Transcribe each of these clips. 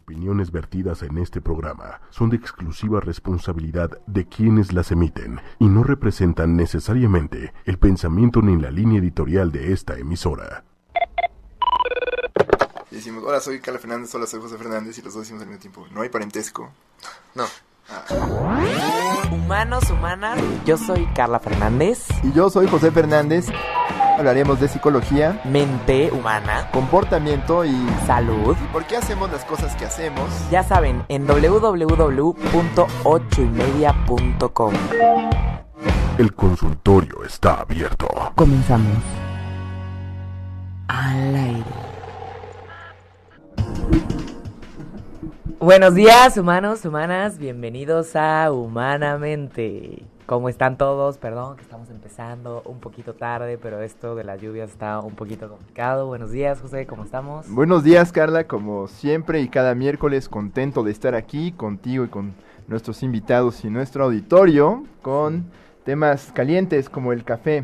opiniones vertidas en este programa son de exclusiva responsabilidad de quienes las emiten y no representan necesariamente el pensamiento ni la línea editorial de esta emisora. Y decimos, hola, soy Carla Fernández, hola, soy José Fernández, y los dos decimos al mismo tiempo, no hay parentesco. No. Humanos, humanas, yo soy Carla Fernández. Y yo soy José Fernández. Hablaremos de psicología, mente humana, comportamiento y salud. ¿Y por qué hacemos las cosas que hacemos? Ya saben, en www.ochoymedia.com. El consultorio está abierto. Comenzamos. Al aire. Buenos días, humanos, humanas, bienvenidos a Humanamente. ¿Cómo están todos? Perdón que estamos empezando un poquito tarde, pero esto de las lluvias está un poquito complicado. Buenos días, José, ¿cómo estamos? Buenos días, Carla, como siempre y cada miércoles contento de estar aquí contigo y con nuestros invitados y nuestro auditorio con temas calientes como el café.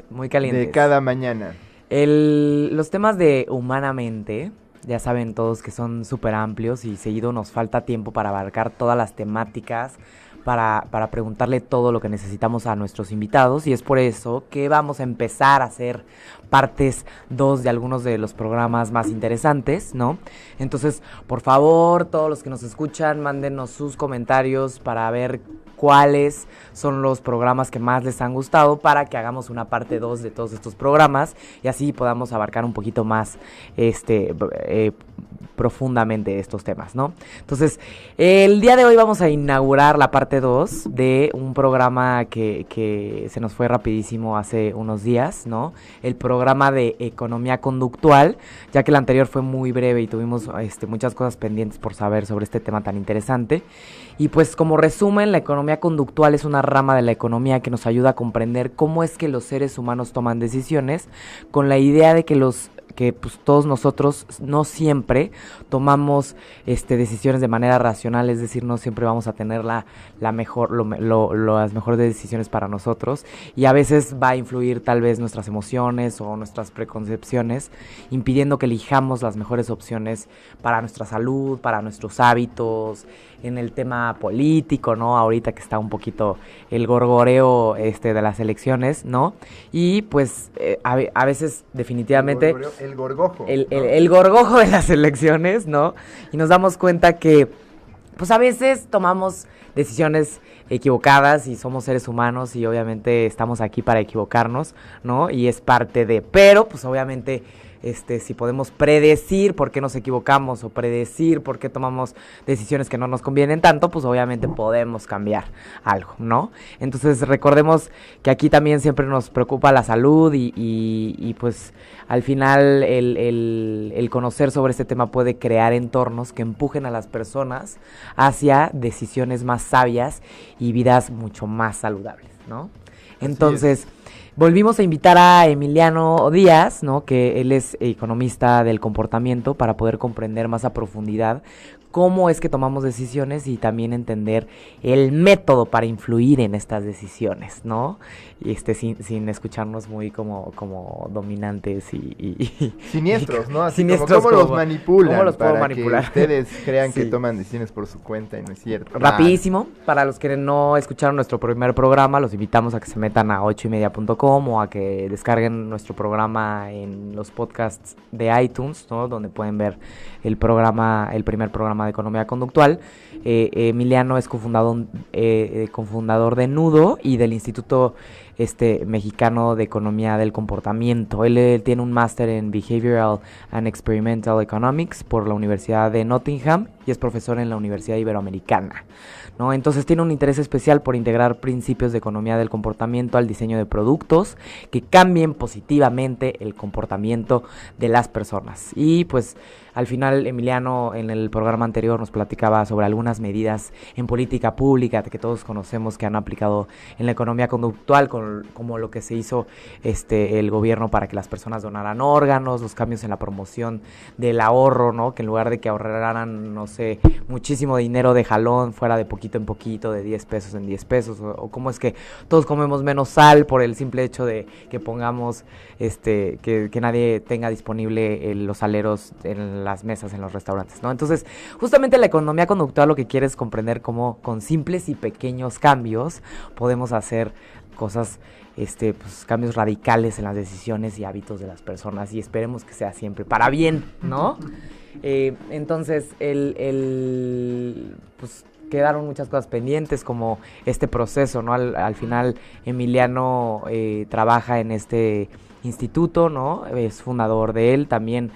Muy calientes. De cada mañana. Los temas de Humanamente, ya saben todos que son súper amplios y seguido nos falta tiempo para abarcar todas las temáticas, para preguntarle todo lo que necesitamos a nuestros invitados, y es por eso que vamos a empezar a hacer partes 2 de algunos de los programas más interesantes, ¿no? Entonces, por favor, todos los que nos escuchan, mándenos sus comentarios para ver cuáles son los programas que más les han gustado para que hagamos una parte 2 de todos estos programas y así podamos abarcar un poquito más profundamente estos temas, ¿no? Entonces, el día de hoy vamos a inaugurar la parte 2 de un programa que se nos fue rapidísimo hace unos días, ¿no? El programa de economía conductual, ya que el anterior fue muy breve y tuvimos muchas cosas pendientes por saber sobre este tema tan interesante. Y pues como resumen, la economía conductual es una rama de la economía que nos ayuda a comprender cómo es que los seres humanos toman decisiones, con la idea de que pues todos nosotros no siempre tomamos decisiones de manera racional, es decir, no siempre vamos a tener las mejores decisiones para nosotros, y a veces va a influir tal vez nuestras emociones o nuestras preconcepciones, impidiendo que elijamos las mejores opciones para nuestra salud, para nuestros hábitos, en el tema político, ¿no? Ahorita que está un poquito el gorgoreo de las elecciones, ¿no? Y pues a veces definitivamente el gorgojo. El gorgojo de las elecciones, ¿no? Y nos damos cuenta que pues a veces tomamos decisiones equivocadas y somos seres humanos y obviamente estamos aquí para equivocarnos, ¿no? Y es parte de, pero pues obviamente si podemos predecir por qué nos equivocamos o predecir por qué tomamos decisiones que no nos convienen tanto, pues obviamente podemos cambiar algo, ¿no? Entonces recordemos que aquí también siempre nos preocupa la salud y pues al final el conocer sobre este tema puede crear entornos que empujen a las personas hacia decisiones más sabias y vidas mucho más saludables, ¿no? Entonces volvimos a invitar a Emiliano Díaz, ¿no? Que él es economista del comportamiento, para poder comprender más a profundidad cómo es que tomamos decisiones y también entender el método para influir en estas decisiones, ¿no? Y sin escucharnos muy como dominantes y siniestros, ¿no? Así siniestros, ¿cómo los manipulan? ¿Cómo los puedo para manipular? Que ustedes crean Sí. que toman decisiones por su cuenta y no es cierto. Rapidísimo, para los que no escucharon nuestro primer programa, los invitamos a que se metan a ochoymedia.com o a que descarguen nuestro programa en los podcasts de iTunes, ¿no? Donde pueden ver el primer programa de economía conductual. Emiliano es cofundador de Nudo y del Instituto Mexicano de Economía del Comportamiento. Él tiene un máster en Behavioral and Experimental Economics por la Universidad de Nottingham y es profesor en la Universidad Iberoamericana, ¿no? Entonces tiene un interés especial por integrar principios de economía del comportamiento al diseño de productos que cambien positivamente el comportamiento de las personas. Y pues al final Emiliano en el programa anterior nos platicaba sobre algunas medidas en política pública que todos conocemos que han aplicado en la economía conductual, como lo que se hizo el gobierno para que las personas donaran órganos, los cambios en la promoción del ahorro, ¿no? Que en lugar de que ahorraran, no sé, muchísimo dinero de jalón, fuera de poquito en poquito, de 10 pesos en 10 pesos, o cómo es que todos comemos menos sal por el simple hecho de que pongamos, que nadie tenga disponible los aleros en las mesas en los restaurantes, ¿no? Entonces, justamente la economía conductual lo que quiere es comprender cómo con simples y pequeños cambios podemos hacer cosas, pues cambios radicales en las decisiones y hábitos de las personas, y esperemos que sea siempre para bien, ¿no? Entonces, pues quedaron muchas cosas pendientes, como este proceso, ¿no? Al final, Emiliano trabaja en este instituto, ¿no? Es fundador de él, también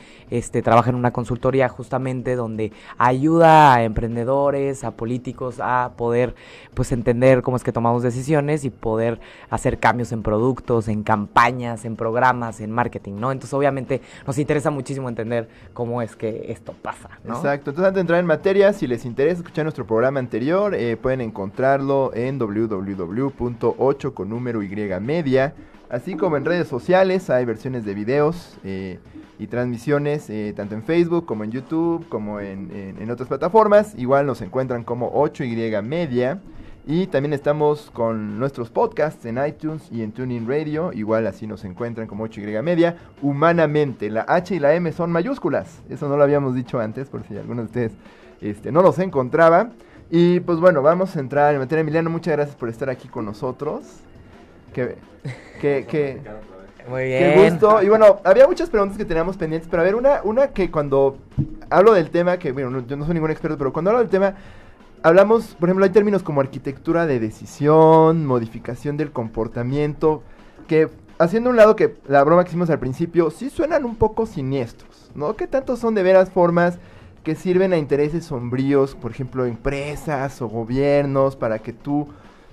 trabaja en una consultoría justamente donde ayuda a emprendedores, a políticos a poder pues entender cómo es que tomamos decisiones y poder hacer cambios en productos, en campañas, en programas, en marketing, ¿no? Entonces obviamente nos interesa muchísimo entender cómo es que esto pasa, ¿no? Exacto, entonces antes de entrar en materia, si les interesa escuchar nuestro programa anterior, pueden encontrarlo en www.8 con número y media. Así como en redes sociales hay versiones de videos y transmisiones tanto en Facebook como en YouTube como en otras plataformas. Igual nos encuentran como 8Y Media. Y también estamos con nuestros podcasts en iTunes y en TuneIn Radio. Igual así nos encuentran como 8Y Media. Humanamente, la H y la M son mayúsculas. Eso no lo habíamos dicho antes, por si alguno de ustedes no los encontraba. Y pues bueno, vamos a entrar en materia. Emiliano, muchas gracias por estar aquí con nosotros. Muy bien. Qué gusto. Y bueno, había muchas preguntas que teníamos pendientes, pero a ver, una que cuando hablo del tema, que bueno, yo no soy ningún experto, pero cuando hablo del tema, hablamos, por ejemplo, hay términos como arquitectura de decisión, modificación del comportamiento, que haciendo un lado que la broma que hicimos al principio, sí suenan un poco siniestros, ¿no? ¿Qué tanto son de veras formas que sirven a intereses sombríos, por ejemplo, empresas o gobiernos, para que tú...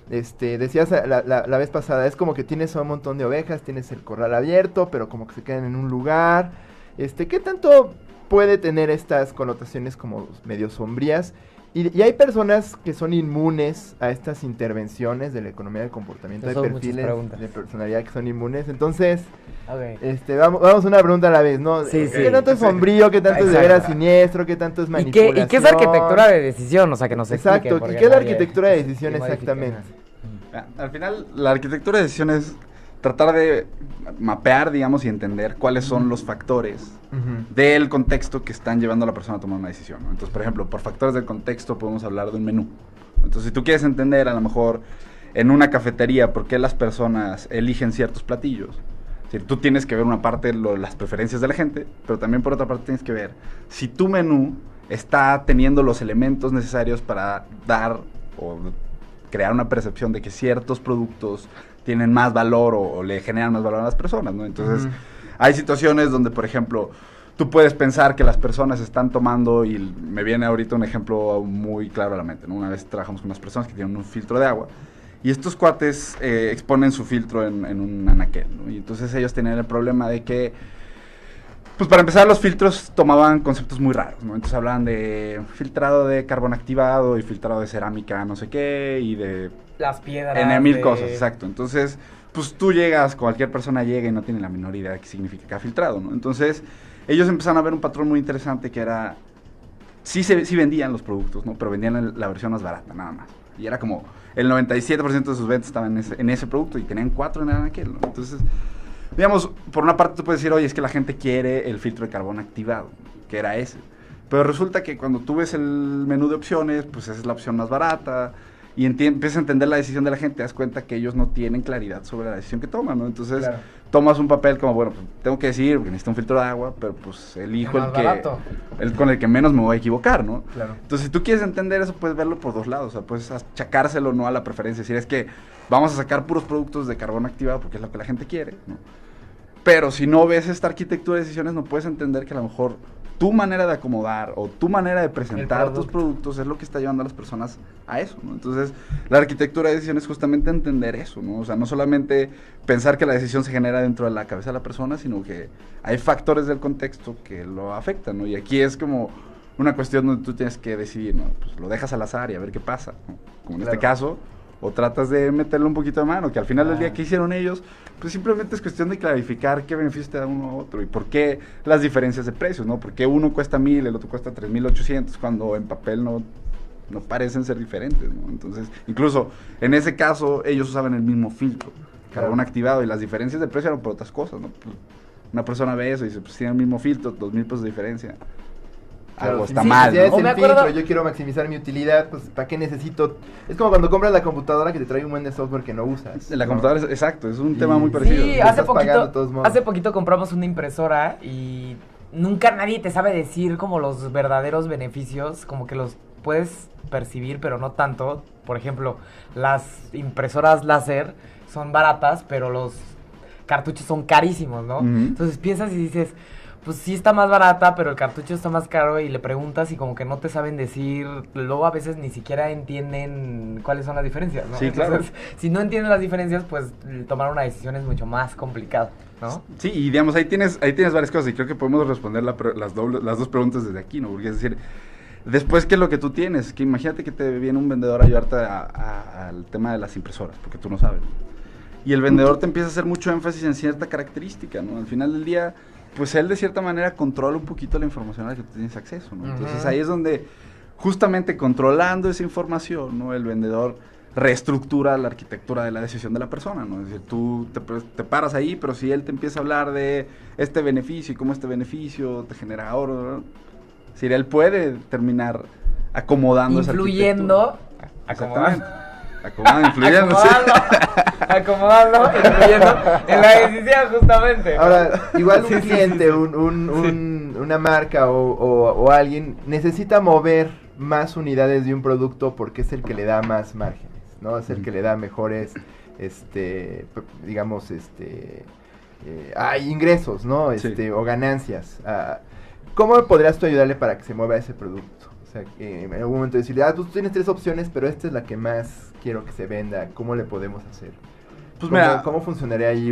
decías la vez pasada, es como que tienes a un montón de ovejas, tienes el corral abierto, pero como que se quedan en un lugar. ¿Qué tanto puede tener estas connotaciones como medio sombrías? Y hay personas que son inmunes a estas intervenciones de la economía del comportamiento. Hay perfiles de personalidad que son inmunes. Entonces, vamos a una pregunta a la vez, ¿no? Sí, sí. ¿Qué tanto es sombrío? ¿Qué tanto es de veras siniestro? ¿Qué tanto es manipulación? ¿Y qué es arquitectura de decisión? O sea, que nos expliquen. Exacto. ¿Y qué es la arquitectura de decisión exactamente? Al final, la arquitectura de decisión es tratar de mapear, digamos, y entender cuáles son los factores del contexto que están llevando a la persona a tomar una decisión, ¿no? Entonces, por ejemplo, por factores del contexto podemos hablar de un menú. Entonces, si tú quieres entender, a lo mejor, en una cafetería, por qué las personas eligen ciertos platillos, es decir, tú tienes que ver una parte las preferencias de la gente, pero también por otra parte tienes que ver si tu menú está teniendo los elementos necesarios para dar o crear una percepción de que ciertos productos tienen más valor o le generan más valor a las personas, ¿no? Entonces, hay situaciones donde, por ejemplo, tú puedes pensar que las personas están tomando, y me viene ahorita un ejemplo muy claro a la mente, ¿no? Una vez trabajamos con unas personas que tienen un filtro de agua, y estos cuates exponen su filtro en un anaquel, ¿no? Y entonces ellos tenían el problema de que, pues para empezar, los filtros tomaban conceptos muy raros, ¿no? Entonces hablaban de filtrado de carbón activado y filtrado de cerámica no sé qué, y de... las piedras. En mil cosas, exacto. Entonces, pues tú llegas, cualquier persona llega y no tiene la menor idea de qué significa que ha filtrado, ¿no? Entonces, ellos empezaron a ver un patrón muy interesante que era... Sí vendían los productos, ¿no? Pero vendían la versión más barata, nada más. Y era como... El 97% de sus ventas estaban en ese producto y tenían 4 en aquel, ¿no? Entonces... Digamos, por una parte tú puedes decir, oye, es que la gente quiere el filtro de carbón activado, que era ese. Pero resulta que cuando tú ves el menú de opciones, pues esa es la opción más barata. Y empiezas a entender la decisión de la gente, te das cuenta que ellos no tienen claridad sobre la decisión que toman, ¿no? Entonces, tomas un papel como, bueno, pues tengo que decidir porque necesito un filtro de agua, pero pues elijo el con el que menos me voy a equivocar, ¿no? Claro. Entonces, si tú quieres entender eso, puedes verlo por dos lados. O sea, puedes achacárselo no a la preferencia. Es decir, es que vamos a sacar puros productos de carbón activado porque es lo que la gente quiere, ¿no? Pero si no ves esta arquitectura de decisiones, no puedes entender que a lo mejor tu manera de acomodar o tu manera de presentar tus productos es lo que está llevando a las personas a eso, ¿no? Entonces, la arquitectura de decisiones es justamente entender eso, ¿no? O sea, no solamente pensar que la decisión se genera dentro de la cabeza de la persona, sino que hay factores del contexto que lo afectan, ¿no? Y aquí es como una cuestión donde tú tienes que decidir, ¿no? Pues lo dejas al azar y a ver qué pasa, ¿no? Como en este caso, o tratas de meterle un poquito de mano, que al final del día, ¿qué hicieron ellos? Pues simplemente es cuestión de clarificar qué beneficios te da uno a otro y por qué las diferencias de precios, ¿no? Porque uno cuesta 1,000, el otro cuesta 3,800, cuando en papel no parecen ser diferentes, ¿no? Entonces, incluso en ese caso, ellos usaban el mismo filtro, carbón activado, y las diferencias de precio eran por otras cosas, ¿no? Pues, una persona ve eso y dice, pues tiene el mismo filtro, 2,000 pesos de diferencia. algo si está sí, mal, si ¿no? es O el me fin, acuerdo- pero yo quiero maximizar mi utilidad, pues ¿para qué necesito? Es como cuando compras la computadora que te trae un buen de software que no usas. La ¿no? computadora es, exacto, es un Y- tema muy Sí, parecido. Sí, Lo estás pagando de todos modos. hace poquito compramos una impresora y nunca nadie te sabe decir como los verdaderos beneficios, como que los puedes percibir, pero no tanto. Por ejemplo, las impresoras láser son baratas, pero los cartuchos son carísimos, ¿no? Ujú. Entonces piensas y dices, pues sí está más barata, pero el cartucho está más caro y le preguntas y como que no te saben decir, luego a veces ni siquiera entienden cuáles son las diferencias, ¿no? Sí, claro. Entonces, si no entienden las diferencias, pues tomar una decisión es mucho más complicado, ¿no? Sí, y digamos, ahí tienes varias cosas y creo que podemos responder las dos preguntas desde aquí, ¿no? Porque es decir, después, ¿qué es lo que tú tienes? Que imagínate que te viene un vendedor a ayudarte al tema de las impresoras, porque tú no sabes. Y el vendedor te empieza a hacer mucho énfasis en cierta característica, ¿no? Al final del día, pues él de cierta manera controla un poquito la información a la que tú tienes acceso, ¿no? Entonces Ujú. ahí es donde, justamente controlando esa información, ¿no? El vendedor reestructura la arquitectura de la decisión de la persona, ¿no? Es decir, tú te paras ahí, pero si él te empieza a hablar de este beneficio y cómo este beneficio te genera ahorro, ¿no? Es decir, él puede terminar acomodando esa Influyendo, Exactamente. Acomodando, influyendo, sí. acomodando, influyendo en la decisión justamente, ¿no? Ahora, igual Sí, un sí, cliente, sí, sí. una marca o alguien necesita mover más unidades de un producto porque es el que le da más márgenes, ¿no? Es el que le da mejores, digamos, ingresos, ¿no? Sí. O ganancias. ¿Cómo podrías tú ayudarle para que se mueva ese producto? O sea, que en algún momento decirle, tú tienes 3 opciones, pero esta es la que más quiero que se venda. ¿Cómo le podemos hacer? Pues mira, ¿Cómo funcionaría ahí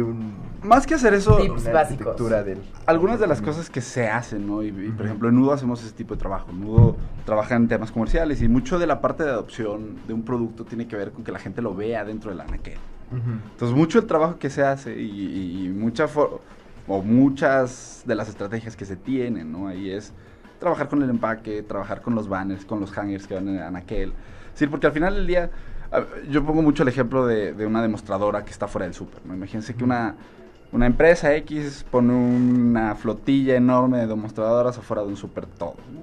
más que hacer eso, Tips una básicos. arquitectura del... algunas de las cosas que se hacen, ¿no? Y, por ejemplo, en Nudo hacemos ese tipo de trabajo. Nudo trabaja en temas comerciales y mucho de la parte de adopción de un producto tiene que ver con que la gente lo vea dentro del anaquel. Entonces, mucho el trabajo que se hace y muchas de las estrategias que se tienen, ¿no? Ahí es trabajar con el empaque, trabajar con los banners, con los hangers que van en el anaquel. Es decir, porque al final del día, yo pongo mucho el ejemplo de una demostradora que está fuera del súper, ¿no? Imagínense que una empresa X pone una flotilla enorme de demostradoras afuera de un súper todo, ¿no?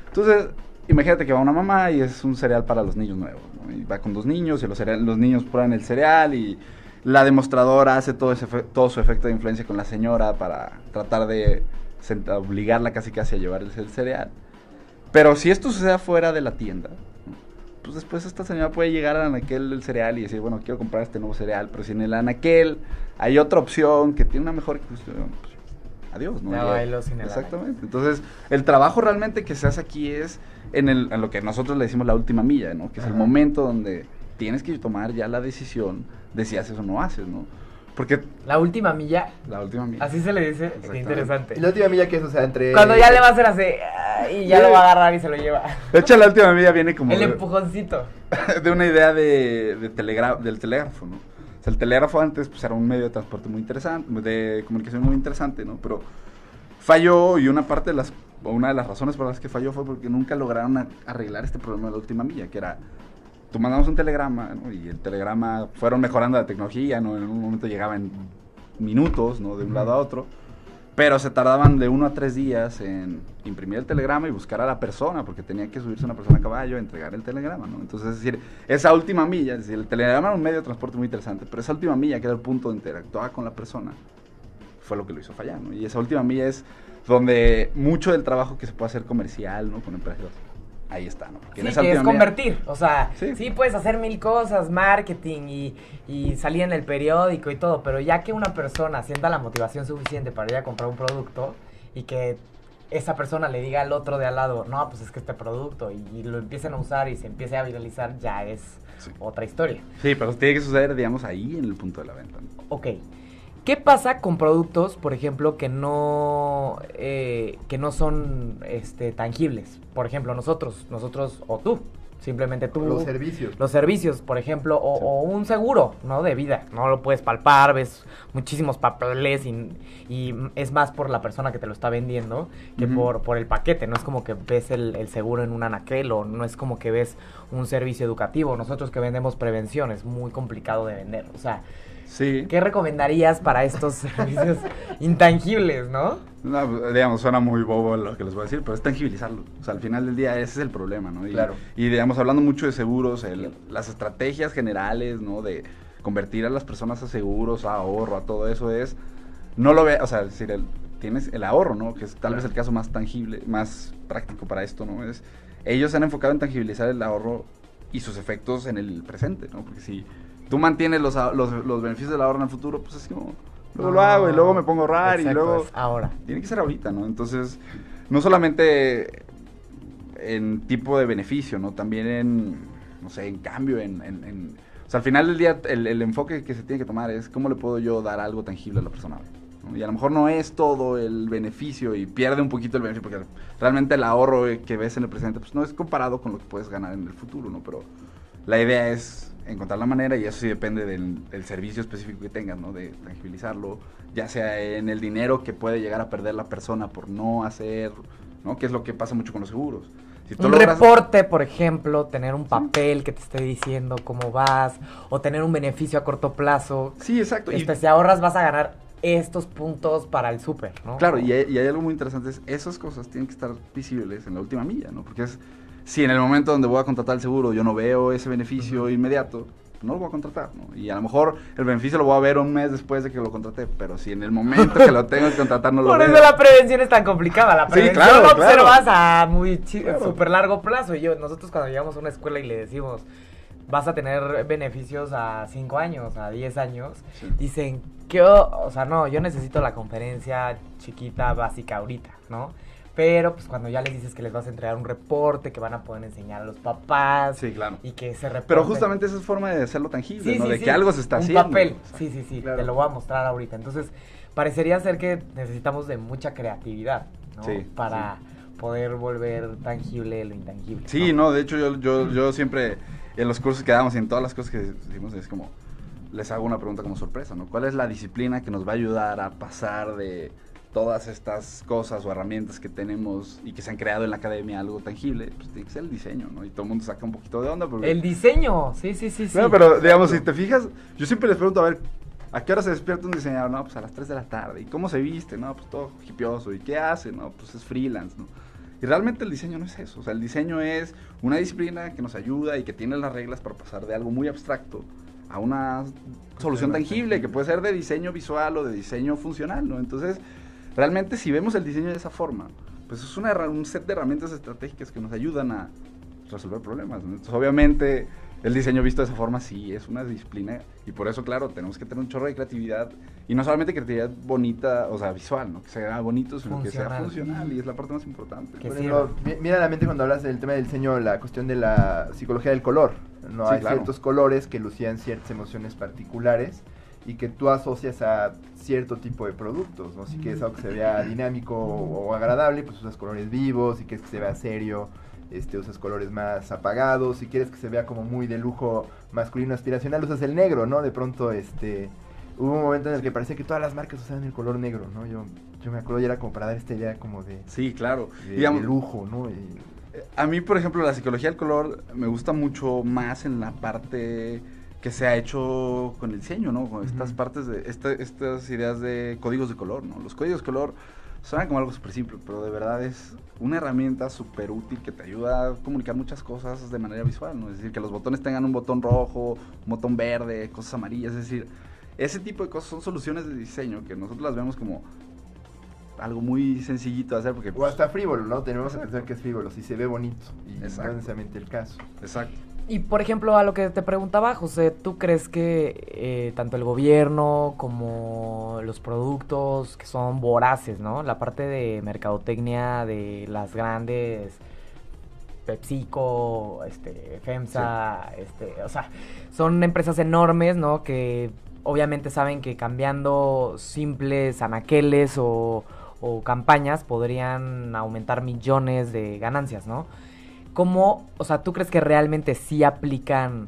Entonces, imagínate que va una mamá y es un cereal para los niños nuevos, ¿no? Y va con 2 niños y los niños prueban el cereal y la demostradora hace todo su efecto de influencia con la señora para tratar de obligarla casi a llevar el cereal. Pero si esto sucede afuera de la tienda, pues después esta señora puede llegar al anaquel del cereal y decir, bueno, quiero comprar este nuevo cereal, pero si en el anaquel hay otra opción que tiene una mejor cuestión, pues, adiós, ¿no? Ya bailo sin el Exactamente. Entonces, el trabajo realmente que se hace aquí es en lo que nosotros le decimos la última milla, ¿no? Que es el momento donde tienes que tomar ya la decisión de si haces o no haces, ¿no? Porque La última milla, la última milla. así se le dice, qué Exactamente. interesante. ¿Y la última milla qué es? O sea, entre... Cuando ya le va a hacer así, y ya lo va a agarrar y se lo lleva. De hecho, la última milla viene como El de, empujoncito. de una idea del telégrafo, ¿no? O sea, el telégrafo antes pues, era un medio de transporte muy interesante, de comunicación muy interesante, ¿no? Pero falló y una de las razones por las que falló fue porque nunca lograron arreglar este problema de la última milla, que era, tú mandabas un telegrama, ¿no? Y el telegrama fueron mejorando la tecnología, ¿no? En un momento llegaba en minutos, ¿no? De un lado a otro, pero se tardaban de 1 a 3 días en imprimir el telegrama y buscar a la persona, porque tenía que subirse una persona a caballo a entregar el telegrama, ¿no? Entonces, es decir, esa última milla, es decir, el telegrama era un medio de transporte muy interesante, pero esa última milla, que era el punto donde interactuaba con la persona, fue lo que lo hizo fallar, ¿no? Y esa última milla es donde mucho del trabajo que se puede hacer comercial, ¿no? Con empresas, ahí está, ¿no? Porque Sí, en esa que es última milla- convertir, o sea, Sí. sí puedes hacer 1000 cosas, marketing y salir en el periódico y todo, pero ya que una persona sienta la motivación suficiente para ir a comprar un producto y que esa persona le diga al otro de al lado, no, pues es que este producto, y lo empiecen a usar y se empiece a viralizar, ya es Sí. otra historia. Sí, pero tiene que suceder, digamos, ahí en el punto de la venta, ¿no? Ok. ¿Qué pasa con productos, por ejemplo, que no son tangibles? Por ejemplo, nosotros o tú, simplemente tú. Los servicios. Los servicios, por ejemplo, o un seguro, ¿no? De vida. No lo puedes palpar, ves muchísimos papeles y es más por la persona que te lo está vendiendo que Ujú. por el paquete. No es como que ves el seguro en un anaquel o no es como que ves un servicio educativo. Nosotros que vendemos prevención es muy complicado de vender. O sea, Sí. ¿Qué recomendarías para estos servicios intangibles, no? No, digamos, suena muy bobo lo que les voy a decir, pero es tangibilizarlo. O sea, al final del día ese es el problema, ¿no? Claro. Y digamos, hablando mucho de seguros, las estrategias generales, ¿no? De convertir a las personas a seguros, a ahorro, a todo eso es... No lo ve, o sea, es decir, tienes el ahorro, ¿no? Que es tal vez el caso más tangible, más práctico para esto, ¿no? Ellos se han enfocado en tangibilizar el ahorro y sus efectos en el presente, ¿no? Porque si tú mantienes los beneficios del ahorro en el futuro, pues es como... Luego lo hago y luego me pongo a ahorrar. Exacto, y luego... es ahora. Tiene que ser ahorita, ¿no? Entonces, no solamente en tipo de beneficio, ¿no? También en, no sé, en cambio, o sea, al final del día, el enfoque que se tiene que tomar es cómo le puedo yo dar algo tangible a la persona, ¿no? Y a lo mejor no es todo el beneficio y pierde un poquito el beneficio, porque realmente el ahorro que ves en el presente, pues no es comparado con lo que puedes ganar en el futuro, ¿no? Pero la idea es encontrar la manera, y eso sí depende del servicio específico que tengas, ¿no? De tangibilizarlo, ya sea en el dinero que puede llegar a perder la persona por no hacer, ¿no? Que es lo que pasa mucho con los seguros. Si tú Un logras... reporte, por ejemplo, tener un papel que te esté diciendo cómo vas, o tener un beneficio a corto plazo. Sí, exacto. Si ahorras vas a ganar estos puntos para el súper, ¿no? Claro, y hay algo muy interesante, es esas cosas tienen que estar visibles en la última milla, ¿no? Porque si en el momento donde voy a contratar el seguro yo no veo ese beneficio inmediato, no lo voy a contratar, ¿no? Y a lo mejor el beneficio lo voy a ver un mes después de que lo contraté, pero si en el momento que lo tengo que contratar no lo veo. Por eso la prevención es tan complicada. La prevención claro, la observas claro. a muy súper largo plazo. Y nosotros cuando llegamos a una escuela y le decimos, vas a tener beneficios a 5 años, a 10 años, dicen, o sea, no, yo necesito la conferencia chiquita, básica ahorita, ¿no? Pero pues cuando ya les dices que les vas a entregar un reporte, que van a poder enseñar a los papás. Sí, claro. Y que ese reporte... Pero justamente esa es forma de hacerlo tangible, ¿no? De que sí. algo se está haciendo. Un papel, O sea, sí, claro. te lo voy a mostrar ahorita. Entonces, parecería ser que necesitamos de mucha creatividad, ¿no? Sí, para poder volver tangible lo intangible. Sí, no, de hecho yo siempre, en los cursos que damos y en todas las cosas que decimos, es como, les hago una pregunta como sorpresa, ¿no? ¿Cuál es la disciplina que nos va a ayudar a pasar de todas estas cosas o herramientas que tenemos y que se han creado en la academia algo tangible? Pues tiene que ser el diseño, ¿no? Y todo el mundo saca un poquito de onda. Porque... El diseño, sí. Bueno, pero digamos, si te fijas, yo siempre les pregunto, a ver, ¿a qué hora se despierta un diseñador? No, pues a las 3 de la tarde. ¿Y cómo se viste? No, pues todo hipioso. ¿Y qué hace? No, pues es freelance, ¿no? Y realmente el diseño no es eso. O sea, el diseño es una disciplina que nos ayuda y que tiene las reglas para pasar de algo muy abstracto a una solución tangible, que puede ser de diseño visual o de diseño funcional, ¿no? Entonces, realmente si vemos el diseño de esa forma, pues es un set de herramientas estratégicas que nos ayudan a resolver problemas, ¿no? Entonces, obviamente, el diseño visto de esa forma sí es una disciplina, y por eso, claro, tenemos que tener un chorro de creatividad, y no solamente creatividad bonita, o sea, visual, ¿no? Que sea bonito, sino que sea funcional, y es la parte más importante. Que Por ejemplo, mira a la mente cuando hablas del tema del diseño, la cuestión de la psicología del color, ¿no? Sí, Hay claro. ciertos colores que lucían ciertas emociones particulares y que tú asocias a cierto tipo de productos, ¿no? Si quieres algo que se vea dinámico o agradable, pues usas colores vivos. Si quieres que se vea serio, usas colores más apagados. Si quieres que se vea como muy de lujo masculino aspiracional, usas el negro, ¿no? De pronto, hubo un momento en el que parecía que todas las marcas usaban el color negro, ¿no? Yo me acuerdo, ya era como para dar esta idea como de... Sí, claro. De lujo, ¿no? A mí, por ejemplo, la psicología del color me gusta mucho más en la parte que se ha hecho con el diseño, ¿no? Con estas partes de estas ideas de códigos de color, ¿no? Los códigos de color suenan como algo súper simple, pero de verdad es una herramienta súper útil que te ayuda a comunicar muchas cosas de manera visual, ¿no? Es decir, que los botones tengan un botón rojo, un botón verde, cosas amarillas, es decir, ese tipo de cosas son soluciones de diseño que nosotros las vemos como algo muy sencillito de hacer porque... O hasta frívolo, ¿no? Tenemos que pensar que es frívolo, si se ve bonito, y no es necesariamente el caso. Exacto. Y por ejemplo, a lo que te preguntaba, José, ¿tú crees que tanto el gobierno como los productos que son voraces, ¿no? La parte de mercadotecnia de las grandes, PepsiCo, FEMSA, o sea, son empresas enormes, ¿no? Que obviamente saben que cambiando simples anaqueles o campañas podrían aumentar millones de ganancias, ¿no? ¿Cómo, o sea, tú crees que realmente sí aplican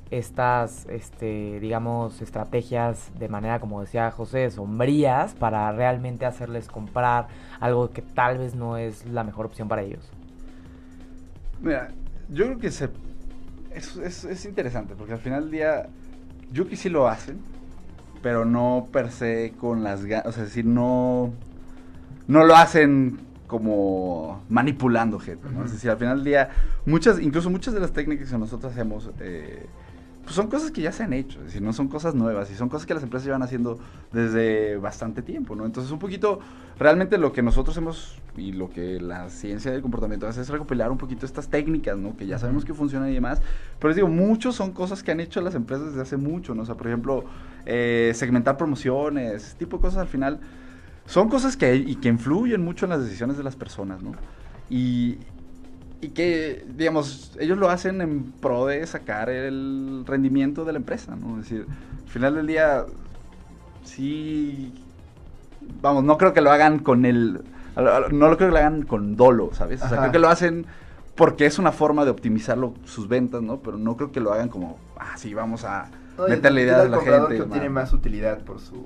estas, digamos, estrategias de manera, como decía José, sombrías para realmente hacerles comprar algo que tal vez no es la mejor opción para ellos? Mira, yo creo que es interesante porque al final del día yo creo que sí lo hacen, pero no per se con las ganas, o sea, es decir, no lo hacen como manipulando gente, ¿no? Es decir, al final del día, incluso muchas de las técnicas que nosotros hacemos, pues son cosas que ya se han hecho, es decir, no son cosas nuevas, y son cosas que las empresas llevan haciendo desde bastante tiempo, ¿no? Entonces, un poquito, realmente lo que nosotros hemos, y lo que la ciencia del comportamiento hace es recopilar un poquito estas técnicas, ¿no? Que ya sabemos que funcionan y demás, pero les digo, muchos son cosas que han hecho las empresas desde hace mucho, ¿no? O sea, por ejemplo, segmentar promociones, ese tipo de cosas al final son cosas que influyen mucho en las decisiones de las personas, ¿no? Y que, digamos, ellos lo hacen en pro de sacar el rendimiento de la empresa, ¿no? Es decir, al final del día, sí, vamos, no creo que lo hagan no lo creo que lo hagan con dolo, ¿sabes? O sea, creo que lo hacen porque es una forma de optimizar sus ventas, ¿no? Pero no creo que lo hagan como, sí, vamos a meterle ideas a la gente. Que obtiene más utilidad por su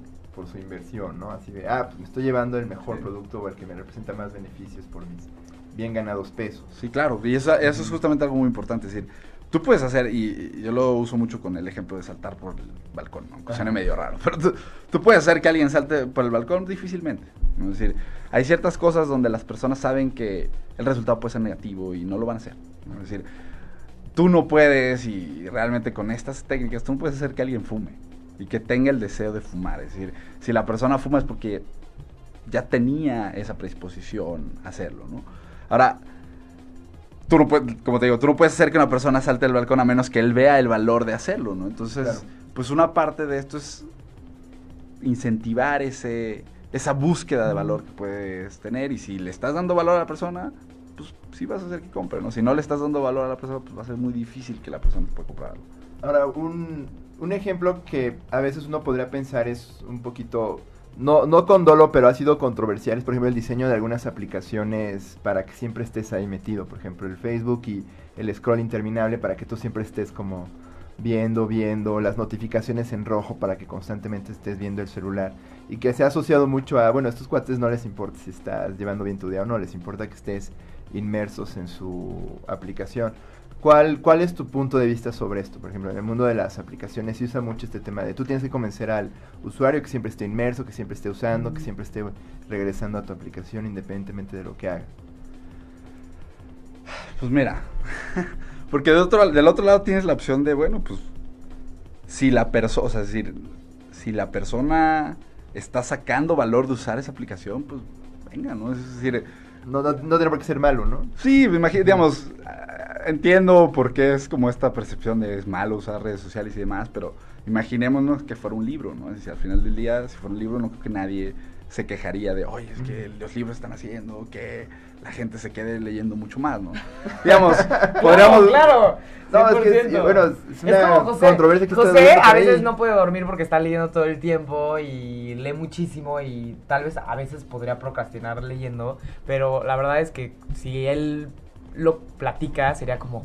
inversión, ¿no? Así de, pues me estoy llevando el mejor producto o el que me representa más beneficios por mis bien ganados pesos. Sí, claro, y eso es justamente algo muy importante, es decir, tú puedes hacer, y yo lo uso mucho con el ejemplo de saltar por el balcón, ¿no? Aunque suene medio raro, pero tú puedes hacer que alguien salte por el balcón difícilmente, ¿no? Es decir, hay ciertas cosas donde las personas saben que el resultado puede ser negativo y no lo van a hacer, ¿no? Es decir, tú no puedes, y realmente con estas técnicas, tú no puedes hacer que alguien fume y que tenga el deseo de fumar, es decir, si la persona fuma es porque ya tenía esa predisposición a hacerlo, ¿no? Ahora, tú no puedes, como te digo, tú no puedes hacer que una persona salte del balcón a menos que él vea el valor de hacerlo, ¿no? Entonces, claro, pues una parte de esto es incentivar esa búsqueda de valor que puedes tener, y si le estás dando valor a la persona, pues sí vas a hacer que compre, ¿no? Si no le estás dando valor a la persona, pues va a ser muy difícil que la persona pueda comprar algo. Ahora, un ejemplo que a veces uno podría pensar es un poquito, no con dolo, pero ha sido controversial, es por ejemplo el diseño de algunas aplicaciones para que siempre estés ahí metido, por ejemplo el Facebook y el scroll interminable para que tú siempre estés como viendo, las notificaciones en rojo para que constantemente estés viendo el celular, y que se ha asociado mucho a, bueno, a estos cuates no les importa si estás llevando bien tu día o no, les importa que estés inmersos en su aplicación. ¿Cuál es tu punto de vista sobre esto? Por ejemplo, en el mundo de las aplicaciones se usa mucho este tema de tú tienes que convencer al usuario que siempre esté inmerso, que siempre esté usando, que siempre esté regresando a tu aplicación independientemente de lo que haga. Pues mira, porque del otro lado tienes la opción de, bueno, pues si la persona, o sea, es decir, si la persona está sacando valor de usar esa aplicación, pues venga, ¿no? Es decir, no tiene por qué ser malo, ¿no? Sí, digamos, entiendo por qué es como esta percepción de es malo usar redes sociales y demás, pero imaginémonos que fuera un libro, ¿no? Es decir, al final del día, si fuera un libro, no creo que nadie se quejaría de, oye, es que los libros están haciendo que la gente se quede leyendo mucho más, ¿no? Digamos, podríamos... Claro. No, es que bueno, es una como José. controversia que José a veces no puede dormir porque está leyendo todo el tiempo y lee muchísimo, y tal vez a veces podría procrastinar leyendo, pero la verdad es que si él lo platica sería como,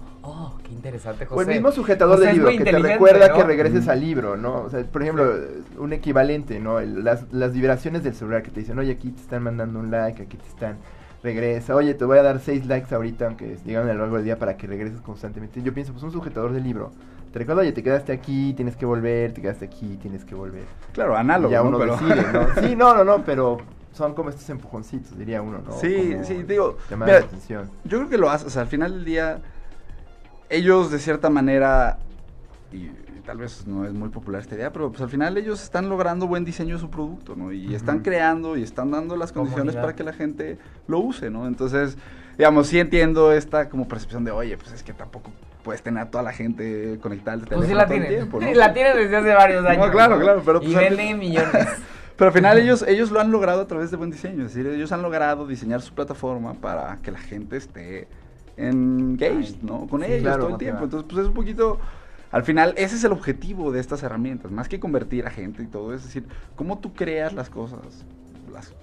qué interesante, José. O el mismo sujetador del libro que te recuerda, ¿no?, que regreses al libro, ¿no? O sea, por ejemplo, un equivalente, ¿no? Las vibraciones del celular que te dicen, oye, aquí te están mandando un like, aquí te están... regresa, oye, te voy a dar 6 likes ahorita, aunque digan a lo largo del día, para que regreses constantemente. Yo pienso, pues un sujetador del libro te recuerda, oye, te quedaste aquí, tienes que volver, te quedaste aquí, tienes que volver. Claro, análogo, ya ¿no? uno decide, ¿no? Sí, no, pero son como estos empujoncitos, diría uno, ¿no? Sí, como sí, digo, llamar la atención. Yo creo que lo hace, o sea, al final del día, ellos de cierta manera, y tal vez no es muy popular esta idea, pero pues al final ellos están logrando buen diseño de su producto, ¿no? Y están creando y están dando las condiciones para que la gente lo use, ¿no? Entonces, digamos, sí entiendo esta como percepción de, oye, pues es que tampoco puedes tener a toda la gente conectada al teléfono pues sí la todo el tienen, tiempo, ¿no? la tienen desde hace varios años. No, claro, pero... Y pues, venden millones. Pero al final ellos lo han logrado a través de buen diseño, es decir, ellos han logrado diseñar su plataforma para que la gente esté engaged, ¿no? Con ellos todo el tiempo. Entonces, pues es un poquito... Al final, ese es el objetivo de estas herramientas, más que convertir a gente y todo, es decir, cómo tú creas las cosas,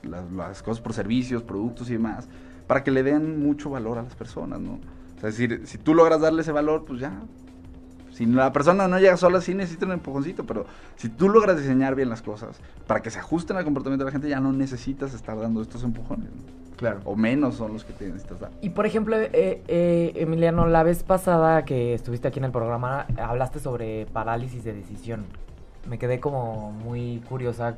las cosas por servicios, productos y demás, para que le den mucho valor a las personas, ¿no? O sea, es decir, si tú logras darle ese valor, pues ya. Si la persona no llega sola, sí necesita un empujoncito, pero si tú logras diseñar bien las cosas para que se ajusten al comportamiento de la gente, ya no necesitas estar dando estos empujones, ¿no? Claro. O menos son los que te necesitas dar. Y por ejemplo, Emiliano, la vez pasada que estuviste aquí en el programa, hablaste sobre parálisis de decisión. me quedé como muy curiosa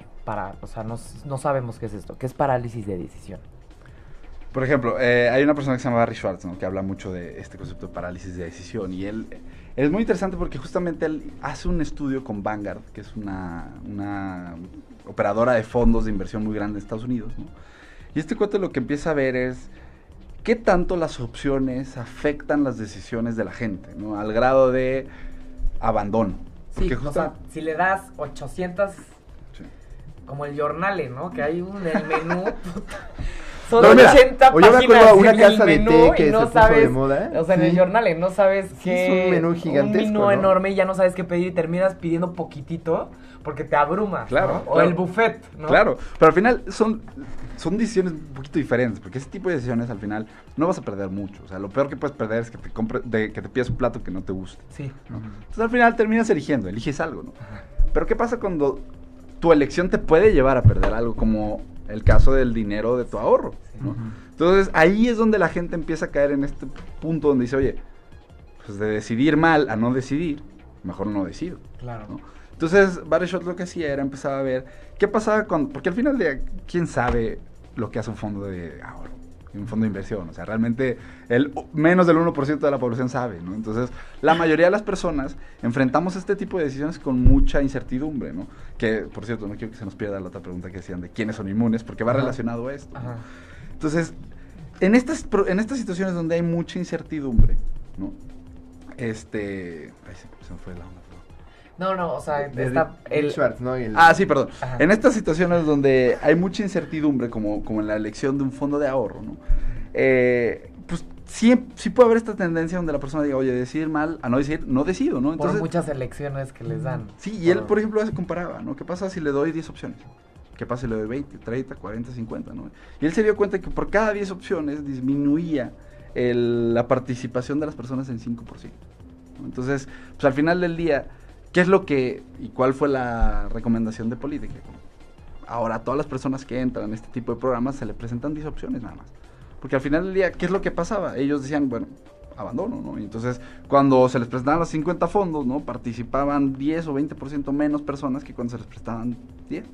o sea, no sabemos qué es esto. ¿Qué es parálisis de decisión? Por ejemplo, hay una persona que se llama Barry Schwartz, ¿no? Que habla mucho de este concepto de parálisis de decisión. Y él es muy interesante porque justamente él hace un estudio con Vanguard, que es una operadora de fondos de inversión muy grande en Estados Unidos, ¿no? Y este cuento lo que empieza a ver es qué tanto las opciones afectan las decisiones de la gente, ¿no? Al grado de abandono. Sí, o sea, si le das 800, Sí. como el Jornale, ¿no? Que hay un el menú, son No, mira, 80 o yo me páginas acuerdo una en casa el de menú té y que no se puso sabes, de moda. o sea, en el Sí. Jornale no sabes Sí, qué... es un menú gigantesco, Un menú ¿no? enorme y ya no sabes qué pedir y terminas pidiendo poquitito porque te abrumas, Claro, ¿no? O claro. el buffet, ¿no? Claro, pero al final son decisiones un poquito diferentes, porque ese tipo de decisiones al final no vas a perder mucho. O sea, lo peor que puedes perder es que te pidas un plato que no te guste, Sí. ¿no? Entonces al final terminas eliges algo, ¿no? Pero ¿qué pasa cuando tu elección te puede llevar a perder algo, como el caso del dinero de tu ahorro, ¿no? Entonces ahí es donde la gente empieza a caer en este punto donde dice, oye, pues de decidir mal a no decidir, mejor no decido, Claro. ¿no? Entonces, Barry Schwartz lo que hacía era empezar a ver qué pasaba porque al final de quién sabe lo que hace un fondo de ahorro, un fondo de inversión. O sea, realmente menos del 1% de la población sabe, ¿no? Entonces, la mayoría de las personas enfrentamos este tipo de decisiones con mucha incertidumbre, ¿no? Que, por cierto, no quiero que se nos pierda la otra pregunta que decían de quiénes son inmunes, porque va relacionado a esto, ¿no? Ajá. Entonces, en estas situaciones donde hay mucha incertidumbre, ¿no? Ay, se me fue la onda. No, o sea, De está Rick Schwartz, ¿no? Sí, perdón. Ajá. En estas situaciones donde hay mucha incertidumbre, como en la elección de un fondo de ahorro, ¿no? Pues sí puede haber esta tendencia donde la persona diga, oye, decidir mal a no decidir, no decido, ¿no? por muchas elecciones que les dan. Sí, y él, por ejemplo, se comparaba, ¿no? ¿Qué pasa si le doy 10 opciones? ¿Qué pasa si le doy 20, 30, 40, 50, ¿no? Y él se dio cuenta que por cada 10 opciones disminuía la participación de las personas en 5%, ¿no? Entonces, pues al final del día, ¿qué es lo que y cuál fue la recomendación de política? Ahora a todas las personas que entran en este tipo de programas se le presentan 10 opciones nada más. Porque al final del día, ¿qué es lo que pasaba? Ellos decían, bueno, abandono, ¿no? Y entonces, cuando se les presentaban los 50 fondos, ¿no? Participaban 10 o 20% menos personas que cuando se les prestaban 10. ¿No?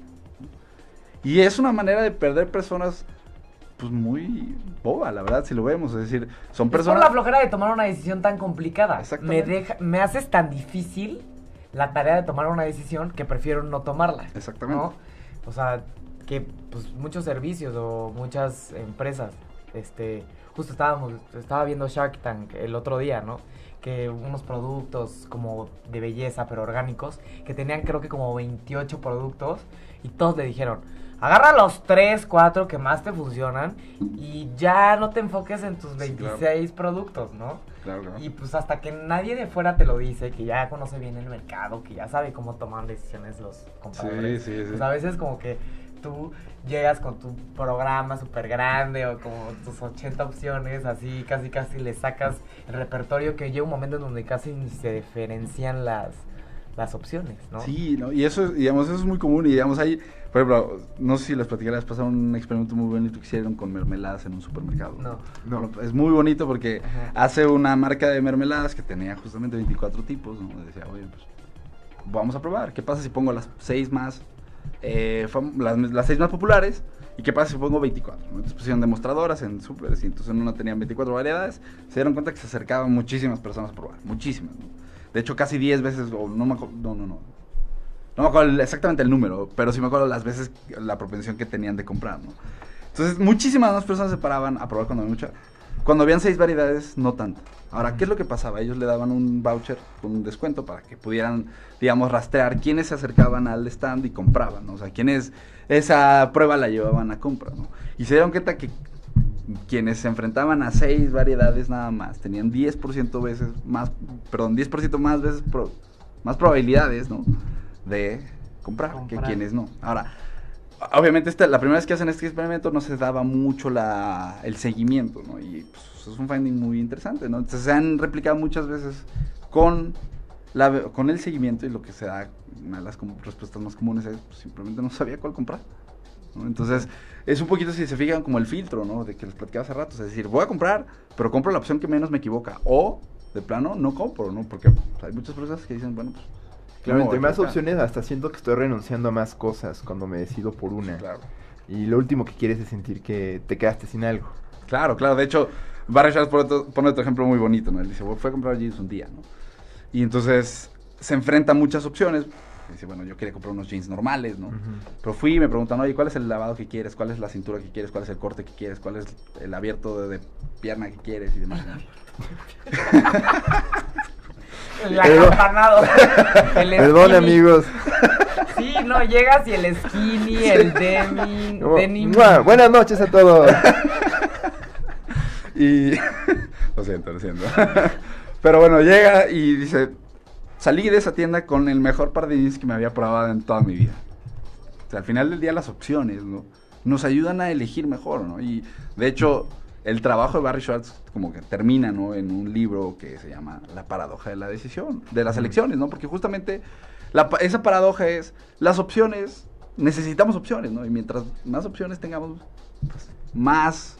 Y es una manera de perder personas, pues muy boba, la verdad, si lo vemos. Es decir, son personas... Es por la flojera de tomar una decisión tan complicada. Exactamente. Me haces tan difícil la tarea de tomar una decisión que prefiero no tomarla. Exactamente. ¿No? O sea, que pues muchos servicios o muchas empresas, justo estaba viendo Shark Tank el otro día, ¿no? Que unos productos como de belleza, pero orgánicos, que tenían creo que como 28 productos, y todos le dijeron, agarra los 3, 4 que más te funcionan y ya no te enfoques en tus 26 productos, ¿no? Claro. Y pues hasta que nadie de fuera te lo dice, que ya conoce bien el mercado, que ya sabe cómo toman decisiones los compradores. Sí. Pues a veces como que tú llegas con tu programa súper grande o como tus 80 opciones, así casi le sacas el repertorio, que llega un momento en donde casi ni se diferencian las opciones, ¿no? Sí, ¿no? Y eso, digamos, eso es muy común. Y digamos, hay, por ejemplo, no sé si les platiqué, les pasaron un experimento muy bonito que hicieron con mermeladas en un supermercado. No. Bueno, es muy bonito porque Ajá. hace una marca de mermeladas que tenía justamente 24 tipos, ¿no? Y decía, oye, pues vamos a probar. ¿Qué pasa si pongo las 6 más, las 6 más populares? ¿Y qué pasa si pongo 24? ¿no? Entonces pusieron demostradoras en supers y entonces en una tenían 24 variedades. Se dieron cuenta que se acercaban muchísimas personas a probar, muchísimas, ¿no? De hecho, casi 10 veces, o no me acuerdo, no me acuerdo exactamente el número, pero sí me acuerdo las veces, la propensión que tenían de comprar, ¿no? Entonces, muchísimas más personas se paraban a probar cuando había mucha. Cuando habían 6 variedades, no tanto. Ahora, ¿qué es lo que pasaba? Ellos le daban un voucher con un descuento para que pudieran, digamos, rastrear quiénes se acercaban al stand y compraban, ¿no? O sea, quiénes esa prueba la llevaban a compra, ¿no? Y se dieron cuenta que quienes se enfrentaban a 6 variedades nada más tenían 10% más veces más probabilidades, ¿no? De comprar que quienes no. Ahora, obviamente la primera vez que hacen este experimento no se daba mucho el seguimiento, ¿no? Y pues, es un finding muy interesante, ¿no? Entonces se han replicado muchas veces con el seguimiento, y lo que se da, una de las respuestas más comunes es pues, simplemente no sabía cuál comprar, ¿no? Entonces es un poquito, si se fijan, como el filtro, ¿no? De que les platicaba hace rato, es decir, voy a comprar, pero compro la opción que menos me equivoca, o de plano no compro, ¿no? Porque pues, hay muchas personas que dicen, bueno, pues Claro, No, entre más acá. opciones, hasta siento que estoy renunciando a más cosas cuando me decido por una. Claro. Y lo último que quieres es sentir que te quedaste sin algo. Claro, claro. De hecho, Barry Schwartz pone otro ejemplo muy bonito, ¿no? Él dice, fue a comprar jeans un día, ¿no? Y entonces se enfrenta a muchas opciones. Dice, bueno, yo quería comprar unos jeans normales, ¿no? Pero fui y me preguntan, oye, ¿cuál es el lavado que quieres? ¿Cuál es la cintura que quieres? ¿Cuál es el corte que quieres? ¿Cuál es el abierto de pierna que quieres? Y demás, ¿no? El acampanado. El Perdón, skinny. amigos. Sí, no, llegas y el skinny, el denim. Buenas noches a todos. Y... lo siento. Pero bueno, llega y dice, salí de esa tienda con el mejor par de jeans que me había probado en toda mi vida. O sea, al final del día las opciones, ¿no? Nos ayudan a elegir mejor, ¿no? Y de hecho, el trabajo de Barry Schwartz como que termina, ¿no? En un libro que se llama La paradoja de la decisión, de las elecciones, ¿no? Porque justamente esa paradoja es, las opciones, necesitamos opciones, ¿no? Y mientras más opciones tengamos, pues, más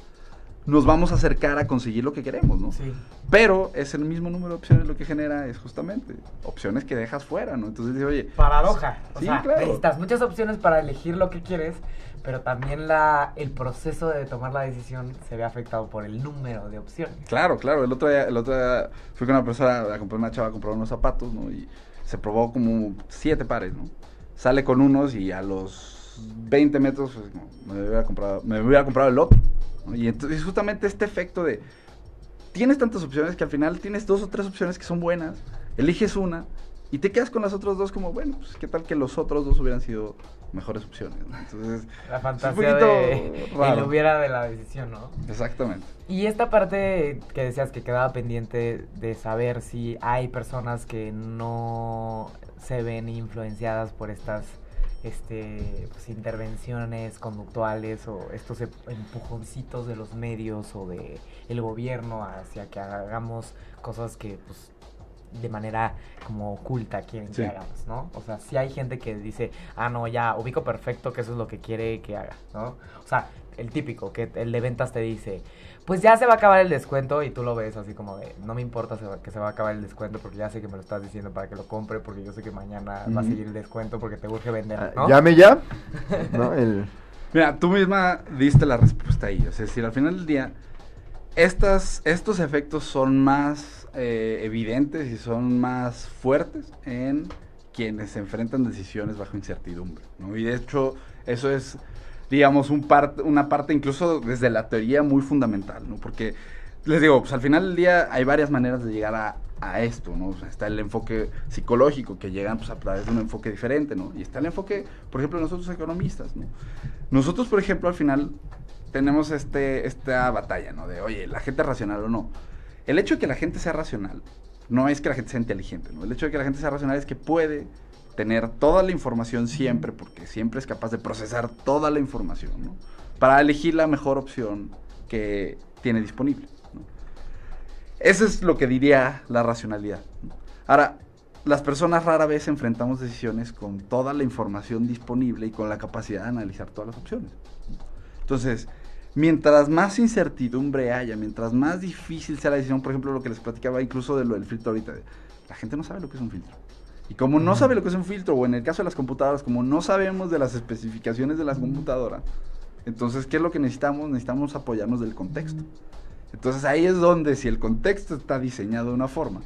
nos vamos a acercar a conseguir lo que queremos, ¿no? Sí. Pero es el mismo número de opciones lo que genera es justamente opciones que dejas fuera, ¿no? Entonces dice, oye... Paradoja. O Sí, sea, claro. necesitas muchas opciones para elegir lo que quieres, pero también el proceso de tomar la decisión se ve afectado por el número de opciones. Claro. El otro día fui con una persona, a comprar una chava a comprar unos zapatos, ¿no? Y se probó como 7 pares, ¿no? Sale con unos y a los 20 metros pues, no, me hubiera comprado el otro, ¿no? Y entonces justamente este efecto de tienes tantas opciones que al final tienes 2 o 3 opciones que son buenas, eliges una y te quedas con las otras 2 como, bueno, pues qué tal que los otros 2 hubieran sido mejores opciones, ¿no? Entonces, La es fantasía un de poquito raro. el hubiera de la decisión, ¿no? Exactamente. Y esta parte que decías que quedaba pendiente de saber si hay personas que no se ven influenciadas por estas pues, intervenciones conductuales o estos empujoncitos de los medios o de el gobierno hacia que hagamos cosas que pues de manera como oculta quieren Sí. que hagamos, ¿no? O sea, sí hay gente que dice, no, ya, ubico perfecto que eso es lo que quiere que haga, ¿no? O sea, el típico, que el de ventas te dice, pues ya se va a acabar el descuento y tú lo ves así como de, no me importa que se va a acabar el descuento porque ya sé que me lo estás diciendo para que lo compre porque yo sé que mañana va a seguir el descuento porque te urge vender, ¿no? Llame ya. ¿No? Mira, tú misma diste la respuesta ahí. O sea, es decir, al final del día, estos efectos son más evidentes y son más fuertes en quienes se enfrentan decisiones bajo incertidumbre, ¿no? Y de hecho, eso es, digamos, una parte incluso desde la teoría muy fundamental, ¿no? Porque, les digo, pues al final del día hay varias maneras de llegar a esto, ¿no? O sea, está el enfoque psicológico que llegan pues a través de un enfoque diferente, ¿no? Y está el enfoque, por ejemplo, nosotros economistas, ¿no? Nosotros, por ejemplo, al final tenemos esta batalla, ¿no? De, oye, ¿la gente es racional o no? El hecho de que la gente sea racional no es que la gente sea inteligente, ¿no? El hecho de que la gente sea racional es que puede tener toda la información siempre, porque siempre es capaz de procesar toda la información, ¿no? Para elegir la mejor opción que tiene disponible, ¿no? Eso es lo que diría la racionalidad, ¿no? Ahora, las personas rara vez enfrentamos decisiones con toda la información disponible y con la capacidad de analizar todas las opciones, ¿no? Entonces, mientras más incertidumbre haya, mientras más difícil sea la decisión, por ejemplo, lo que les platicaba incluso de lo del filtro ahorita, la gente no sabe lo que es un filtro. Y como no sabe lo que es un filtro, o en el caso de las computadoras, como no sabemos de las especificaciones de las computadoras, entonces, ¿qué es lo que necesitamos? Necesitamos apoyarnos del contexto. Entonces, ahí es donde, si el contexto está diseñado de una forma,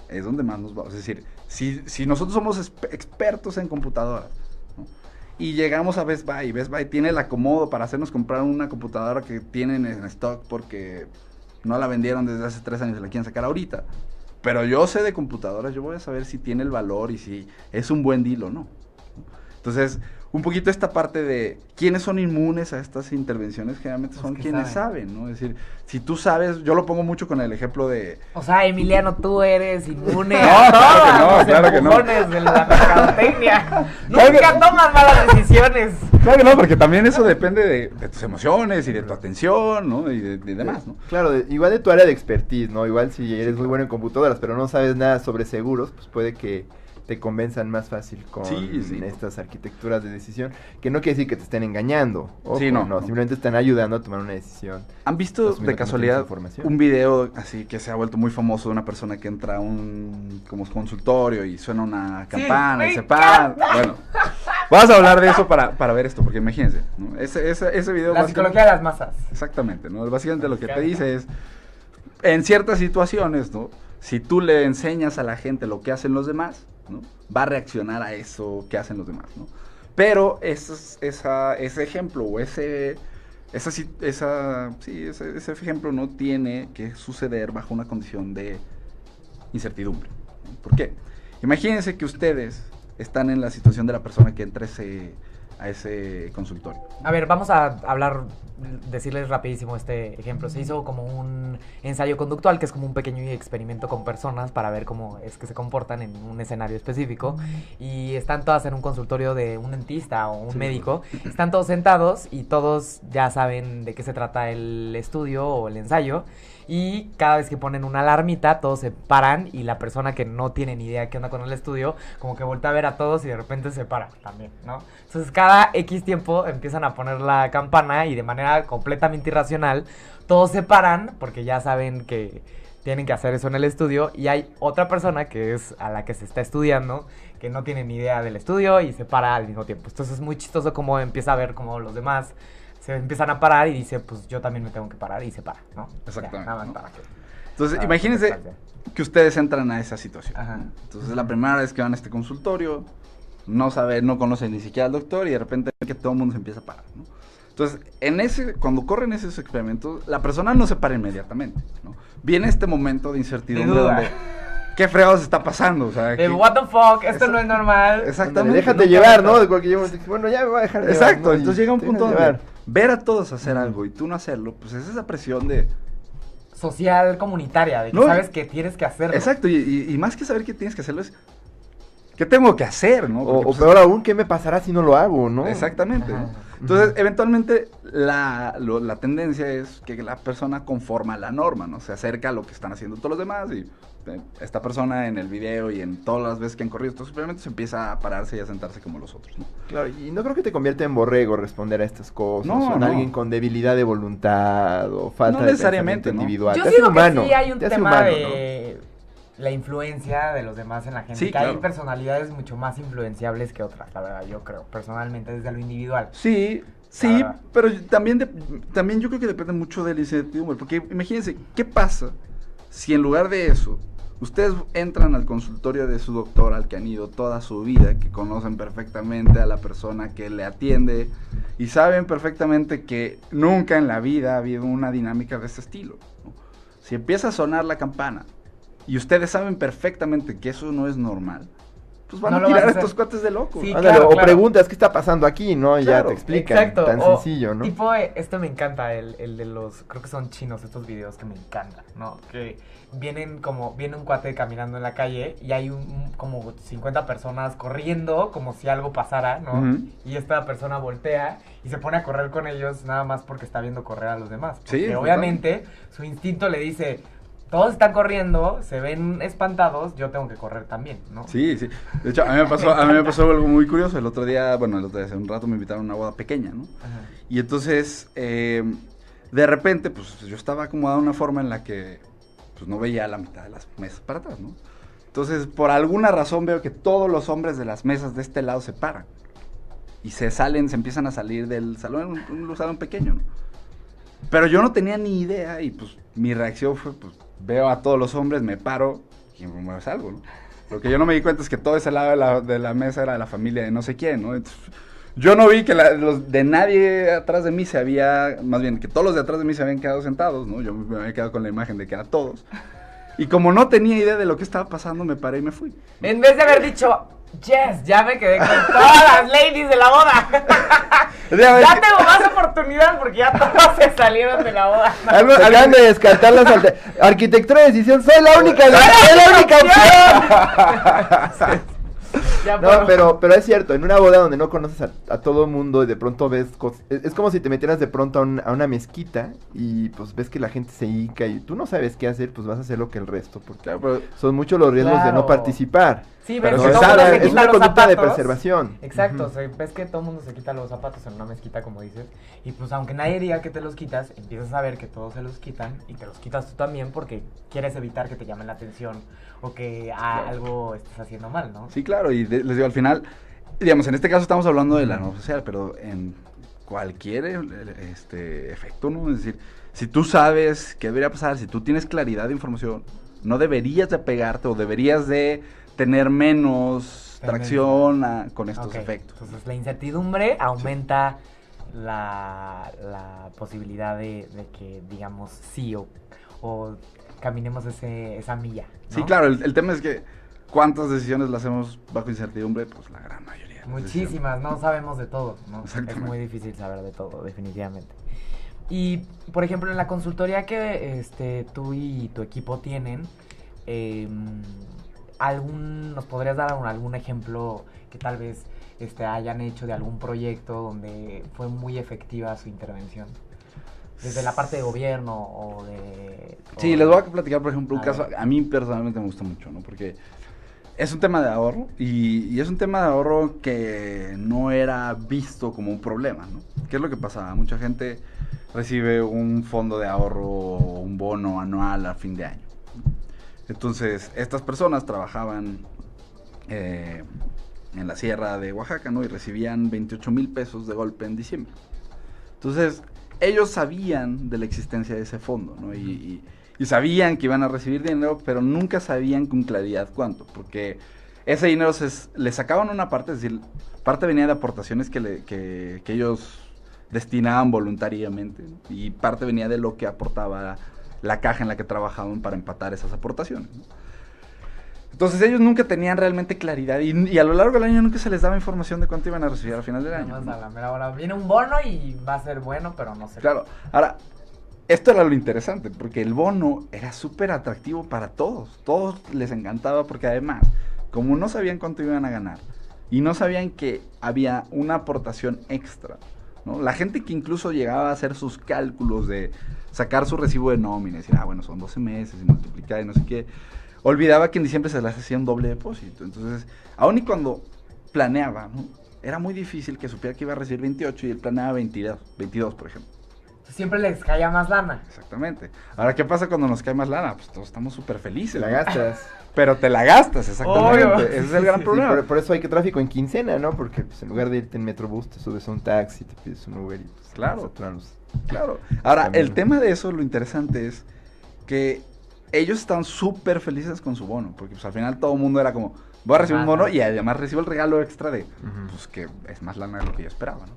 es donde más nos vamos. Es decir, si nosotros somos expertos en computadoras, ¿no? Y llegamos a Best Buy, y Best Buy tiene el acomodo para hacernos comprar una computadora que tienen en stock porque no la vendieron desde hace 3 años y la quieren sacar ahorita. Pero yo sé de computadoras, yo voy a saber si tiene el valor y si es un buen deal o no. Entonces, un poquito esta parte de quiénes son inmunes a estas intervenciones, generalmente son quienes saben, ¿no? Es decir, si tú sabes, yo lo pongo mucho con el ejemplo de... O sea, Emiliano, tú eres inmune No, a claro que no, todos los claro que no. empujones de la mercadotecnia. Claro Nunca que- tomas malas decisiones. Claro que no, porque también eso depende de tus emociones y de tu atención, ¿no? Y de demás, ¿no? Claro, igual de tu área de expertise, ¿no? Igual si eres muy bueno en computadoras, pero no sabes nada sobre seguros, pues puede que te convenzan más fácil con Sí. estas arquitecturas de decisión, que no quiere decir que te estén engañando. Ojo, Sí, no. simplemente están ayudando a tomar una decisión. ¿Han visto Asumiendo de que no casualidad tienes información. un video así que se ha vuelto muy famoso de una persona que entra a un como consultorio y suena una campana y me se para? Bueno, vamos a hablar de eso para ver esto, porque imagínense, ¿no? Ese video La básicamente- psicología de las masas. Exactamente, ¿no? Básicamente lo que te dice es, en ciertas situaciones, ¿no? Si tú le enseñas a la gente lo que hacen los demás, ¿no? Va a reaccionar a eso que hacen los demás, ¿no? Pero ese ejemplo o ese ejemplo no tiene que suceder bajo una condición de incertidumbre, ¿no? ¿Por qué? Imagínense que ustedes están en la situación de la persona que entra a ese consultorio. A ver, vamos a decirles rapidísimo este ejemplo. Se hizo como un ensayo conductual, que es como un pequeño experimento con personas para ver cómo es que se comportan en un escenario específico. Y están todas en un consultorio de un dentista o un médico. Están todos sentados y todos ya saben de qué se trata el estudio o el ensayo. Y cada vez que ponen una alarmita, todos se paran y la persona que no tiene ni idea qué onda con el estudio, como que voltea a ver a todos y de repente se para también, ¿no? Entonces cada X tiempo empiezan a poner la campana y de manera completamente irracional, todos se paran porque ya saben que tienen que hacer eso en el estudio y hay otra persona que es a la que se está estudiando que no tiene ni idea del estudio y se para al mismo tiempo. Entonces es muy chistoso cómo empieza a ver como los demás se empiezan a parar y dice, pues yo también me tengo que parar y se para, ¿no? Exactamente, Ya, nada más ¿no? para que... Entonces, Ah, imagínense perfecto. que ustedes entran a esa situación. Ajá. ¿No? Entonces, la primera vez que van a este consultorio, no conocen ni siquiera al doctor y de repente que todo el mundo se empieza a parar, ¿no? Entonces, cuando corren esos experimentos, la persona no se para inmediatamente, ¿no? Viene este momento de incertidumbre De duda. donde, ¿qué fregados está pasando? O sea, What the fuck, esto no es normal. Exactamente. Déjate ¿no? llevar, ¿no? De cualquier momento. Bueno, ya me voy a dejar llevar. Exacto, ¿no? entonces Y llega un te punto dejas donde llevar. ver a todos hacer algo y tú no hacerlo, pues es esa presión de... Social, comunitaria, de que No, sabes que tienes que hacerlo. Exacto, y más que saber que tienes que hacerlo es... ¿Qué tengo que hacer, no? Porque, O pues, peor aún, ¿qué me pasará si no lo hago, no? Exactamente, Ajá. ¿no? Entonces, eventualmente, la tendencia es que la persona conforma la norma, ¿no? Se acerca a lo que están haciendo todos los demás y esta persona en el video y en todas las veces que han corrido estos experimentos empieza a pararse y a sentarse como los otros, ¿no? Claro, y no creo que te convierta en borrego responder a estas cosas. No, o en no. alguien con debilidad de voluntad o falta No de necesariamente, pensamiento ¿no? individual. Yo Te hace siento humano, que sí hay un te hace tema humano, de la influencia de los demás en la gente. Sí, que claro. hay personalidades mucho más influenciables que otras, la verdad, yo creo, personalmente, desde lo individual. Sí, Claro. pero también yo creo que depende mucho de la incertidumbre, porque imagínense, ¿qué pasa si en lugar de eso, ustedes entran al consultorio de su doctor al que han ido toda su vida, que conocen perfectamente a la persona que le atiende y saben perfectamente que nunca en la vida ha habido una dinámica de este estilo, ¿no? Si empieza a sonar la campana y ustedes saben perfectamente que eso no es normal, pues van No a lo tirar vas a a estos hacer. cuates de locos. Sí, Ándale, claro, o claro. preguntas qué está pasando aquí, ¿no? Y ya Claro, te explican. Exacto. Tan o sencillo, ¿no? Tipo, esto me encanta, el de los, creo que son chinos estos videos que me encantan, ¿no? Que viene un cuate caminando en la calle y hay como 50 personas corriendo como si algo pasara, ¿no? Ujú. Y esta persona voltea y se pone a correr con ellos nada más porque está viendo correr a los demás. Sí, Porque total. obviamente su instinto le dice, todos están corriendo, se ven espantados, yo tengo que correr también, ¿no? Sí, sí. De hecho, a mí me pasó algo muy curioso. El otro día, hace un rato me invitaron a una boda pequeña, ¿no? Ajá. Y entonces, de repente, pues yo estaba acomodado de una forma en la que pues no veía la mitad de las mesas para atrás, ¿no? Entonces, por alguna razón veo que todos los hombres de las mesas de este lado se paran. Y se empiezan a salir del salón, un salón pequeño, ¿no? Pero yo no tenía ni idea y pues mi reacción fue, pues veo a todos los hombres, me paro y me salgo, ¿no? Lo que yo no me di cuenta es que todo ese lado de la mesa era la familia de no sé quién, ¿no? Entonces, yo no vi que de nadie atrás de mí más bien que todos los de atrás de mí se habían quedado sentados, ¿no? Yo me había quedado con la imagen de que eran todos. Y como no tenía idea de lo que estaba pasando, me paré y me fui. En vez de haber dicho, yes, ya me quedé con todas las ladies de la boda. Ya tengo más oportunidad porque ya todos se salieron de la boda. Acaban de descartar las arquitectura de decisión. Soy la única opción. No, pero es cierto, en una boda donde no conoces a todo mundo y de pronto ves cosas, es como si te metieras de pronto a una mezquita y pues ves que la gente se hinca y tú no sabes qué hacer, pues vas a hacer lo que el resto, porque Claro, pero son muchos los riesgos de no participar. Sí, Pero ves si que todo el mundo sabes, se es quita una los conducta de zapatos. preservación. Exacto, Ujú. ves que todo el mundo se quita los zapatos en una mezquita, como dices, y pues aunque nadie diga que te los quitas, empiezas a ver que todos se los quitan y te los quitas tú también porque quieres evitar que te llamen la atención o que algo estés haciendo mal, ¿no? Sí, claro, y les digo, al final, digamos, en este caso estamos hablando de la norma social, pero en cualquier efecto, ¿no? Es decir, si tú sabes qué debería pasar, si tú tienes claridad de información, no deberías de apegarte o deberías de tener menos tracción con estos Ok, efectos. Entonces la incertidumbre aumenta la posibilidad de que digamos sí o caminemos esa milla, ¿no? Sí, claro, el tema es que ¿cuántas decisiones las hacemos bajo incertidumbre? Pues la gran mayoría. de las Muchísimas, no sabemos de todo, ¿no? Es Exactamente. muy difícil saber de todo, definitivamente. Y, por ejemplo, en la consultoría que tú y tu equipo tienen, ¿nos podrías dar algún ejemplo que tal vez hayan hecho de algún proyecto donde fue muy efectiva su intervención? Desde la parte de gobierno o de... Sí, les voy a platicar, por ejemplo, un A caso, ver. a mí personalmente me gusta mucho, ¿no? Porque es un tema de ahorro y es un tema de ahorro que no era visto como un problema, ¿no? ¿Qué es lo que pasaba? Mucha gente recibe un fondo de ahorro o un bono anual a fin de año. Entonces, estas personas trabajaban en la sierra de Oaxaca, ¿no? Y recibían 28,000 pesos de golpe en diciembre. Entonces, ellos sabían de la existencia de ese fondo, ¿no? Y sabían que iban a recibir dinero, pero nunca sabían con claridad cuánto, porque ese dinero le sacaban una parte, es decir, parte venía de aportaciones que ellos destinaban voluntariamente, ¿no? Y parte venía de lo que aportaba la caja en la que trabajaban para empatar esas aportaciones, ¿no? Entonces ellos nunca tenían realmente claridad y a lo largo del año nunca se les daba información de cuánto iban a recibir al final del año, Nada más ¿no? a la mera hora. Viene un bono y va a ser bueno, pero no sé. Claro, ahora, esto era lo interesante, porque el bono era súper atractivo para todos les encantaba, porque además, como no sabían cuánto iban a ganar, y no sabían que había una aportación extra, ¿no? La gente que incluso llegaba a hacer sus cálculos de sacar su recibo de nómina, y decir, bueno, son 12 meses, y multiplicar y no sé qué, olvidaba que en diciembre se les hacía un doble depósito. Entonces, aun y cuando planeaba, ¿no? Era muy difícil que supiera que iba a recibir 28 y él planeaba 22, por ejemplo. Siempre les caía más lana. Exactamente. Ahora, ¿qué pasa cuando nos cae más lana? Pues todos estamos súper felices. La ¿no? gastas. Pero te la gastas, exactamente. Obvio. Ese es el gran Sí, problema. por eso hay que tráfico en quincena, ¿no? Porque pues, en lugar de irte en Metrobús, te subes a un taxi, te pides un Uber y pues, Claro. saturan los- Claro. Ahora, Camino. el tema de eso, lo interesante es que ellos estaban súper felices con su bono, porque pues al final todo el mundo era como, voy a recibir un bono y además recibo el regalo extra de, pues que es más lana de lo que yo esperaba, ¿no?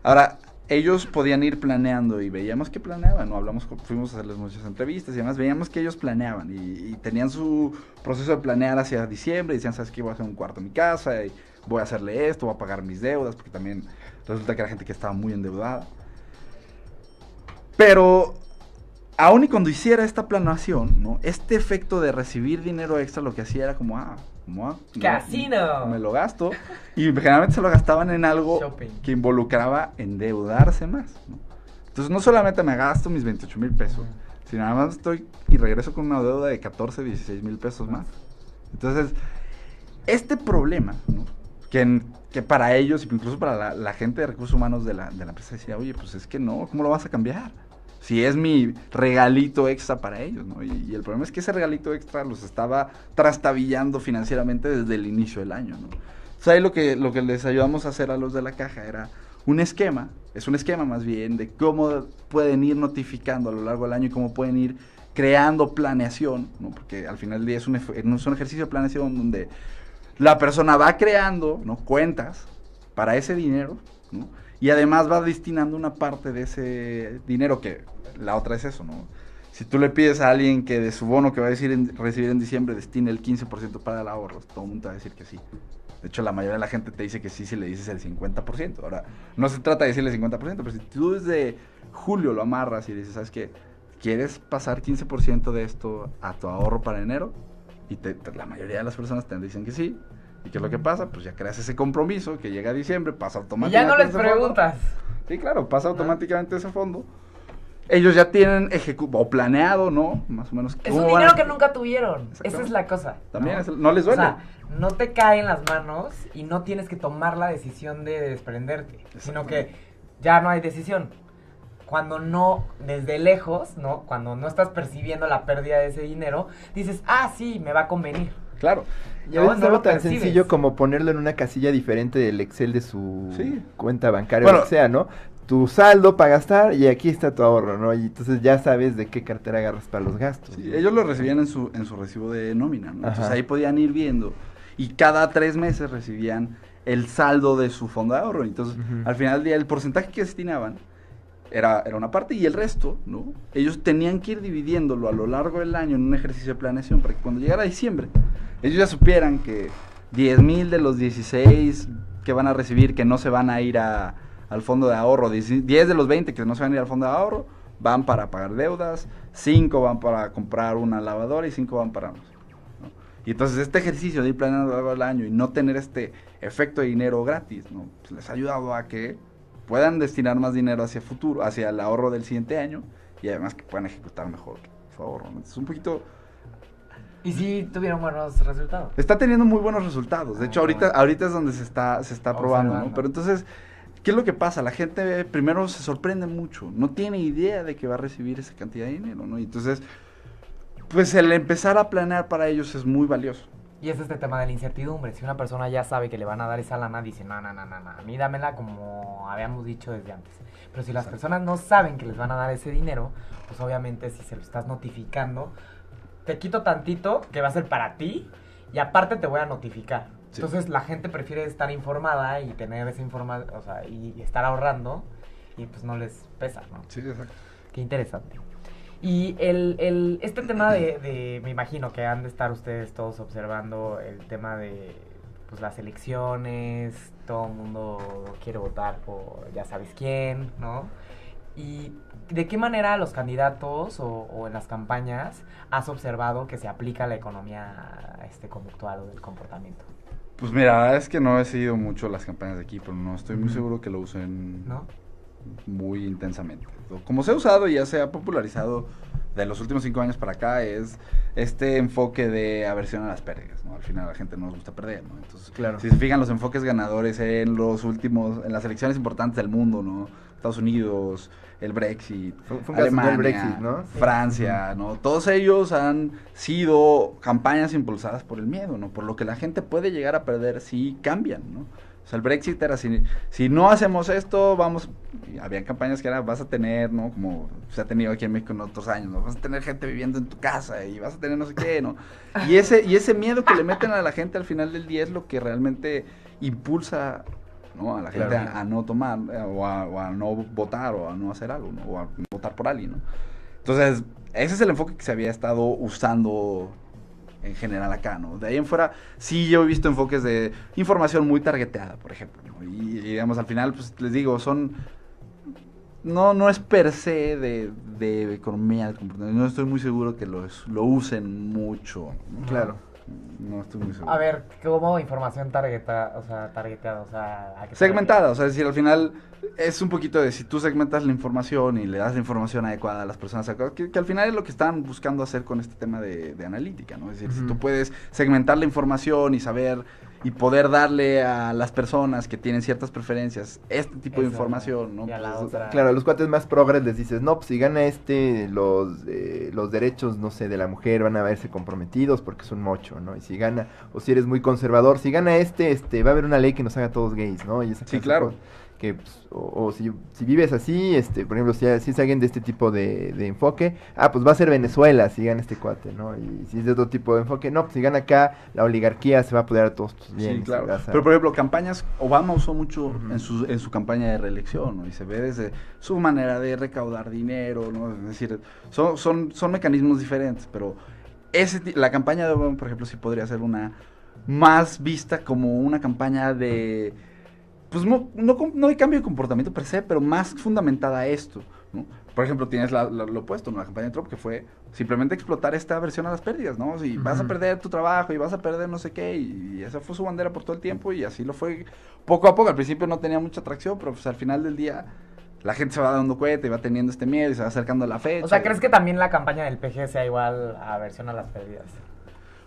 Ahora, ellos podían ir planeando y veíamos que planeaban, ¿no? Fuimos a hacerles muchas entrevistas y además veíamos que ellos planeaban y tenían su proceso de planear hacia diciembre y decían, ¿sabes qué? Voy a hacer un cuarto en mi casa y voy a hacerle esto, voy a pagar mis deudas, porque también resulta que era gente que estaba muy endeudada. Pero aún y cuando hiciera esta planeación, ¿no? Este efecto de recibir dinero extra lo que hacía era como, ¡Casino! Me lo gasto. Y generalmente se lo gastaban en algo Shopping. que involucraba endeudarse más, ¿no? Entonces no solamente me gasto mis 28,000 pesos, sino además estoy y regreso con una deuda de 14, 16 mil pesos más. Entonces, este problema, ¿no? Que para ellos, incluso para la gente de recursos humanos de la empresa, decía, oye, pues es que no, ¿cómo lo vas a cambiar? Si es mi regalito extra para ellos, ¿no? Y el problema es que ese regalito extra los estaba trastabillando financieramente desde el inicio del año, ¿no? O sea, ahí lo que les ayudamos a hacer a los de la caja era un esquema más bien de cómo pueden ir notificando a lo largo del año y cómo pueden ir creando planeación, ¿no? Porque al final del día es un ejercicio de planeación donde la persona va creando, ¿no? Cuentas para ese dinero, ¿no? Y además va destinando una parte de ese dinero, que la otra es eso, ¿no? Si tú le pides a alguien que de su bono que va a recibir en diciembre destine el 15% para el ahorro, todo el mundo te va a decir que sí. De hecho, la mayoría de la gente te dice que sí si le dices el 50%. Ahora, no se trata de decirle el 50%, pero si tú desde julio lo amarras y dices, ¿sabes qué? ¿Quieres pasar 15% de esto a tu ahorro para enero? Y la mayoría de las personas te dicen que sí. ¿Y qué es lo que pasa? Pues ya creas ese compromiso que llega a diciembre, pasa Y automáticamente. ya no les ese fondo. preguntas. Sí, claro, pasa automáticamente ese fondo. Ellos ya tienen o planeado, ¿no? Más o menos. Es cómo un van a- dinero que nunca tuvieron. Esa Exactamente. es la cosa. También ¿no? no les duele. O sea, no te cae en las manos y no tienes que tomar la decisión de desprenderte, sino que ya no hay decisión. Cuando no, desde lejos, ¿no? Cuando no estás percibiendo la pérdida de ese dinero, dices, sí, me va a convenir. Claro. Y a veces No algo lo tan percibes. sencillo como ponerlo en una casilla diferente del Excel de su Sí. cuenta bancaria Bueno. o lo que sea, ¿no? Tu saldo para gastar y aquí está tu ahorro, ¿no? Y entonces ya sabes de qué cartera agarras para los gastos. Sí, ¿no? ellos lo recibían en su recibo de nómina, ¿no? Entonces Ajá. ahí podían ir viendo. Y cada 3 meses recibían el saldo de su fondo de ahorro. Entonces, Ujú. al final del día, el porcentaje que destinaban era una parte y el resto, ¿no? Ellos tenían que ir dividiéndolo a lo largo del año en un ejercicio de planeación para que cuando llegara diciembre, ellos ya supieran que 10,000 de los 16 que van a recibir, que no se van a ir al fondo de ahorro, 10 de los 20 que no se van a ir al fondo de ahorro, van para pagar deudas, 5 van para comprar una lavadora y 5 van para... ¿no? Y entonces este ejercicio de ir planeando a lo largo del año y no tener este efecto de dinero gratis, ¿no? Pues les ha ayudado a que puedan destinar más dinero hacia futuro, hacia el ahorro del siguiente año y además que puedan ejecutar mejor su ahorro, ¿no? Entonces un poquito... Y sí tuvieron buenos resultados. Está teniendo muy buenos resultados. De hecho, qué bueno. ahorita es donde se está probando, ¿no? Observando. Pero entonces, ¿qué es lo que pasa? La gente primero se sorprende mucho. No tiene idea de que va a recibir esa cantidad de dinero, ¿no? Y entonces, pues el empezar a planear para ellos es muy valioso. Y es este tema de la incertidumbre. Si una persona ya sabe que le van a dar esa lana, dice, no, a mí dámela como habíamos dicho desde antes. Pero si las personas no saben que les van a dar ese dinero, pues obviamente si se lo estás notificando, te quito tantito que va a ser para ti y aparte te voy a notificar. Sí. Entonces la gente prefiere estar informada y tener esa información, o sea, y estar ahorrando y pues no les pesa, ¿no? Sí, exacto. Qué interesante. Y este tema me imagino que han de estar ustedes todos observando el tema de pues las elecciones, todo el mundo quiere votar por ya sabes quién, ¿no? Y de qué manera los candidatos o en las campañas has observado que se aplica la economía conductual o del comportamiento, Pues mira, la verdad es que no he seguido mucho las campañas de aquí, pero no estoy muy seguro que lo usen ¿no? muy intensamente. Como se ha usado y ya se ha popularizado de los últimos 5 años para acá es este enfoque de aversión a las pérdidas, ¿no? Al final a la gente no nos gusta perder, ¿no? Entonces, Claro. si se fijan los enfoques ganadores en en las elecciones importantes del mundo, ¿no? Estados Unidos, el Brexit, Fue un caso Alemania, del Brexit, ¿no? Francia, ¿no? Todos ellos han sido campañas impulsadas por el miedo, ¿no? Por lo que la gente puede llegar a perder si cambian, ¿no? O sea, el Brexit era si no hacemos esto, vamos... y había campañas que era, vas a tener, ¿no? Como se ha tenido aquí en México en otros años, ¿no? Vas a tener gente viviendo en tu casa y vas a tener no sé qué, ¿no? Y ese miedo que le meten a la gente al final del día es lo que realmente impulsa, ¿no? A la gente Claro. a no tomar, o a no votar, o a no hacer algo, ¿no? O a votar por alguien, ¿no? Entonces, ese es el enfoque que se había estado usando en general acá, ¿no? De ahí en fuera, sí yo he visto enfoques de información muy targeteada, por ejemplo, ¿no? Y digamos, al final, pues les digo, no es per se de economía del comportamiento. No estoy muy seguro que lo usen mucho, ¿no? Claro. No estoy muy seguro. A ver, ¿cómo información targetada? O sea, ¿a qué te Segmentada, o sea, es decir, al final es un poquito de si tú segmentas la información y le das la información adecuada a las personas adecuadas, que al final es lo que están buscando hacer con este tema de analítica, ¿no? Es decir, si tú puedes segmentar la información y saber y poder darle a las personas que tienen ciertas preferencias este tipo de Eso, información, ¿no? y a la Pues, otra. Claro, a los cuates más progres les dices, no, pues si gana los derechos, no sé, de la mujer van a verse comprometidos porque es un mocho, ¿no? Y si gana, o si eres muy conservador, si gana va a haber una ley que nos haga todos gays, ¿no? Y esa Sí, clase de claro. cosas que, pues, o si vives así, por ejemplo, si es alguien de este tipo de enfoque, pues va a ser Venezuela si gana este cuate, ¿no? Y si es de otro tipo de enfoque, no, pues si gana acá, la oligarquía se va a apoderar a todos tus bienes. Sí, claro. vas a- Pero, por ejemplo, campañas, Obama usó mucho Ujú. en su campaña de reelección, ¿no? Y se ve desde su manera de recaudar dinero, ¿no? Es decir, son mecanismos diferentes, pero la campaña de Obama, por ejemplo, sí podría ser una más vista como una campaña de... Pues no hay cambio de comportamiento per se, pero más fundamentada a esto, ¿no? por ejemplo, tienes lo opuesto, ¿no? La campaña de Trump, que fue simplemente explotar esta aversión a las pérdidas, ¿no? Si vas a perder tu trabajo y vas a perder no sé qué, y esa fue su bandera por todo el tiempo, y así lo fue poco a poco. Al principio no tenía mucha atracción, pero pues al final del día la gente se va dando cuenta y va teniendo este miedo y se va acercando a la fecha. O sea, ¿crees que también la campaña del PG sea igual a versión a las pérdidas?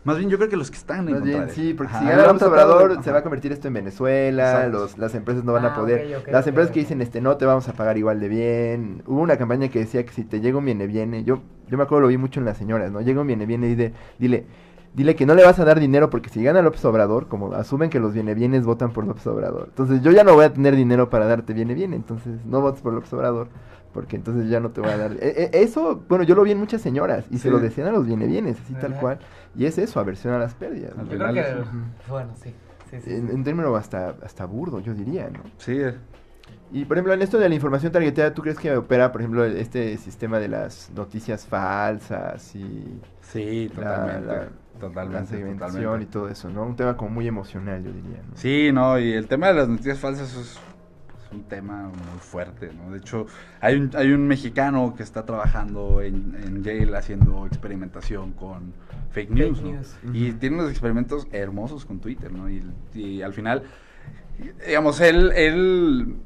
Más bien yo creo que los que están en Más contra bien, de- sí, porque Ajá, si lo gana han López tratado de- Obrador, se va a convertir esto en Venezuela, Exacto. las empresas no van a poder. Ok, Las empresas ok. que dicen, no te vamos a pagar igual de bien. Hubo una campaña que decía que si te llega un viene, yo me acuerdo, lo vi mucho en las señoras, ¿no? Llega un viene y dile que no le vas a dar dinero porque si gana López Obrador, como asumen que los vienes votan por López Obrador. Entonces yo ya no voy a tener dinero para darte viene, entonces no votes por López Obrador. Porque entonces ya no te voy a dar... eso, bueno, yo lo vi en muchas señoras y Sí. se lo decían a los vienes, así tal Ajá. cual. Y es eso, aversión a las pérdidas. Al ¿no? Yo creo final que... es- Bueno, sí. Sí. En término hasta burdo, yo diría, ¿no? Sí, Y, por ejemplo, en esto de la información targeteada, ¿tú crees que opera, por ejemplo, este sistema de las noticias falsas y sí, la totalmente, segmentación totalmente. y todo eso, ¿no? Un tema como muy emocional, yo diría, ¿no? Sí, no, y el tema de las noticias falsas es un tema muy fuerte, ¿no? De hecho, hay un mexicano que está trabajando en Yale haciendo experimentación con fake news, Fake ¿no? news. Y tiene unos experimentos hermosos con Twitter, ¿no? Y al final, digamos, él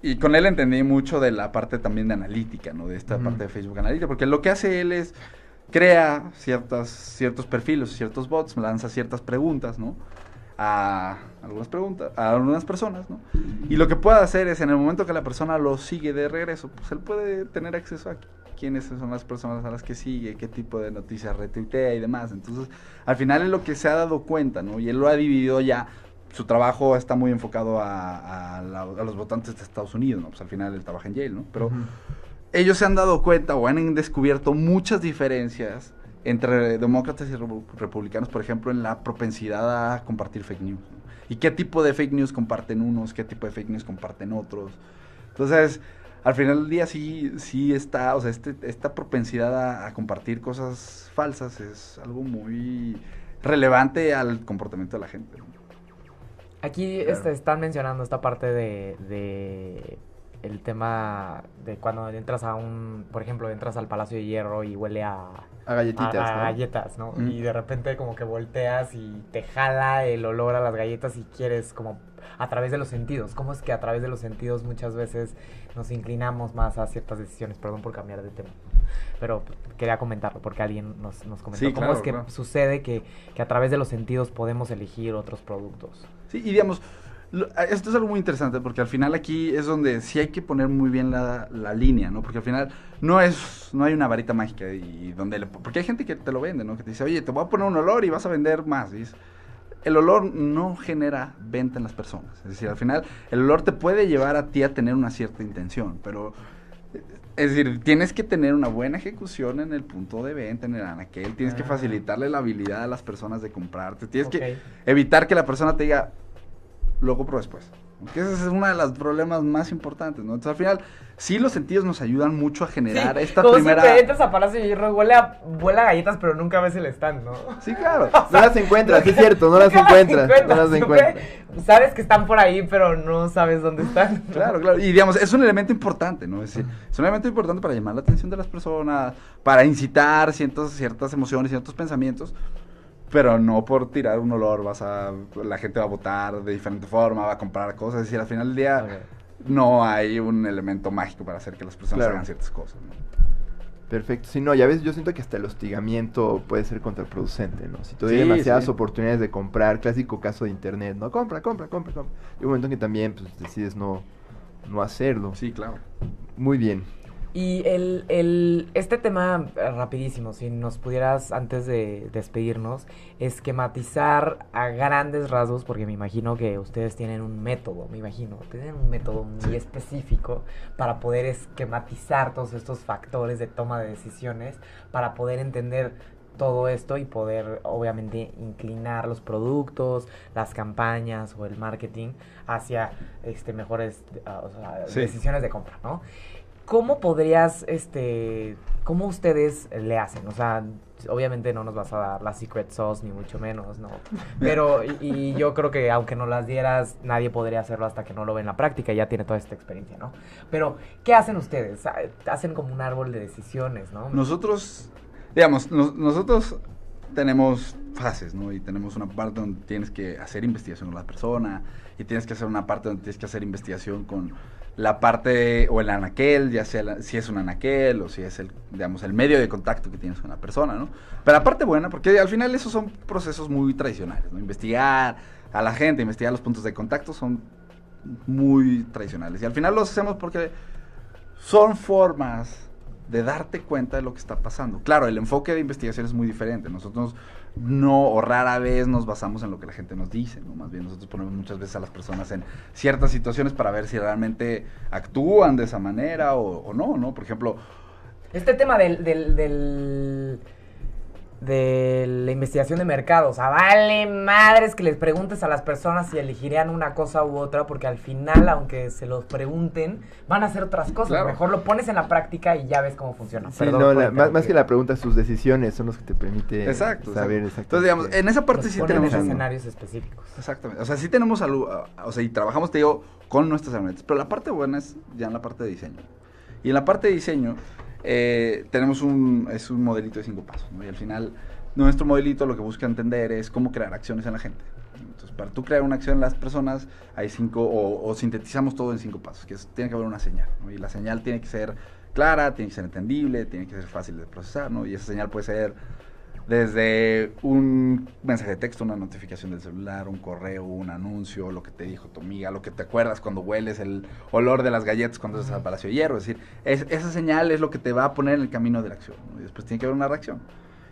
y con él entendí mucho de la parte también de analítica, ¿no? De esta Ujú. parte de Facebook Analítica, porque lo que hace él es crea ciertos perfiles, ciertos bots, lanza ciertas preguntas, ¿no? A algunas personas, ¿no? Y lo que puede hacer es, en el momento que la persona lo sigue de regreso, pues él puede tener acceso a quiénes son las personas a las que sigue, qué tipo de noticias retuitea y demás. Entonces, al final es lo que se ha dado cuenta, ¿no? Y él lo ha dividido ya. Su trabajo está muy enfocado a los votantes de Estados Unidos, ¿no? Pues al final él trabaja en Yale, ¿no? Pero ellos se han dado cuenta o han descubierto muchas diferencias entre demócratas y republicanos, por ejemplo, en la propensidad a compartir fake news, ¿no? Y qué tipo de fake news comparten unos, qué tipo de fake news comparten otros. Entonces, al final del día sí está, o sea, esta propensidad a compartir cosas falsas es algo muy relevante al comportamiento de la gente, ¿no? Aquí Claro. están mencionando esta parte de el tema de cuando entras a por ejemplo, entras al Palacio de Hierro y huele a galletitas, a ¿no? galletas, ¿no? Mm. Y de repente como que volteas y te jala el olor a las galletas y quieres como a través de los sentidos. ¿Cómo es que a través de los sentidos muchas veces nos inclinamos más a ciertas decisiones? Perdón por cambiar de tema. Pero quería comentarlo porque alguien nos comentó. Sí, ¿Cómo claro, es que claro. sucede que a través de los sentidos podemos elegir otros productos? Sí, y digamos, esto es algo muy interesante porque al final aquí es donde sí hay que poner muy bien la línea, ¿no? Porque al final no hay una varita mágica y porque hay gente que te lo vende, ¿no? Que te dice, oye, te voy a poner un olor y vas a vender más. Y el olor no genera venta en las personas. Es decir, al final el olor te puede llevar a ti a tener una cierta intención, pero... Es decir, tienes que tener una buena ejecución en el punto de venta, en el anaquel, tienes que facilitarle la habilidad a las personas de comprarte, tienes que evitar que la persona te diga, lo compro después. Porque ese es uno de los problemas más importantes, ¿no? Entonces, al final, sí los sentidos nos ayudan mucho a generar esta como primera... siempre entras a Palacio de Hierro, huele a galletas, pero nunca ves el stand, ¿no? Sí, claro. No las encuentras, sí es cierto, no las Nunca encuentras. No las siempre encuentras. sabes que están por ahí, pero no sabes dónde están. Claro, claro. Y digamos, es un elemento importante, ¿no? Es decir, es un elemento importante para llamar la atención de las personas, para incitar ciertas emociones, ciertos pensamientos, pero no por tirar un olor la gente va a votar de diferente forma, va a comprar cosas. Es decir, al final del día no hay un elemento mágico para hacer que las personas Claro. hagan ciertas cosas, ¿no? Perfecto. Sí, no, ya ves, yo siento que hasta el hostigamiento puede ser contraproducente, ¿no? Si te doy Sí, demasiadas sí. oportunidades de comprar, clásico caso de internet, ¿no? Compra. Y un momento en que también, pues, decides no hacerlo. Sí, claro. Muy bien. Y este tema, rapidísimo, si nos pudieras, antes de despedirnos, esquematizar a grandes rasgos, porque me imagino que ustedes tienen un método, tienen un método muy específico para poder esquematizar todos estos factores de toma de decisiones, para poder entender todo esto y poder, obviamente, inclinar los productos, las campañas o el marketing hacia mejores Sí. decisiones de compra, ¿no? ¿cómo podrías, cómo ustedes le hacen? O sea, obviamente no nos vas a dar la secret sauce, ni mucho menos, ¿no? Pero, y yo creo que aunque no las dieras, nadie podría hacerlo hasta que no lo ve en la práctica y ya tiene toda esta experiencia, ¿no? Pero, ¿qué hacen ustedes? Hacen como un árbol de decisiones, ¿no? Nosotros, digamos, nosotros tenemos fases, ¿no? Y tenemos una parte donde tienes que hacer investigación con la persona y tienes que hacer una parte donde tienes que hacer investigación con la parte o el anaquel, ya sea si es un anaquel o si es el, digamos, el medio de contacto que tienes con la persona, ¿no? Pero la parte buena, porque al final esos son procesos muy tradicionales, ¿no? Investigar a la gente, investigar los puntos de contacto son muy tradicionales. Y al final los hacemos porque son formas de darte cuenta de lo que está pasando. Claro, el enfoque de investigación es muy diferente. Nosotros no o rara vez nos basamos en lo que la gente nos dice, ¿no? Más bien nosotros ponemos muchas veces a las personas en ciertas situaciones para ver si realmente actúan de esa manera o no, ¿no? Por ejemplo... Este tema de la investigación de mercado, o sea, vale madres que les preguntes a las personas si elegirían una cosa u otra, porque al final, aunque se los pregunten, van a hacer otras cosas. Claro. Mejor lo pones en la práctica y ya ves cómo funciona. Sí, Perdón no, por más que la pregunta, sus decisiones son los que te permite Exacto, saber exacto. exactamente. Entonces, digamos, en esa parte Los sí ponen tenemos en un- escenarios específicos. Exactamente. O sea, sí tenemos algo, o sea, y trabajamos, te digo, con nuestras herramientas. Pero la parte buena es ya en la parte de diseño. Y en la parte de diseño tenemos un modelito de 5 pasos, ¿no? Y al final, nuestro modelito lo que busca entender es cómo crear acciones en la gente. Entonces, para tú crear una acción en las personas, hay 5, o sintetizamos todo en 5 pasos, que tiene que haber una señal, ¿no? Y la señal tiene que ser clara, tiene que ser entendible, tiene que ser fácil de procesar, ¿no? Y esa señal puede ser desde un mensaje de texto, una notificación del celular, un correo, un anuncio, lo que te dijo tu amiga, lo que te acuerdas cuando hueles el olor de las galletas cuando estás al Palacio de Hierro. Es decir, esa señal es lo que te va a poner en el camino de la acción, ¿no? Y después tiene que haber una reacción.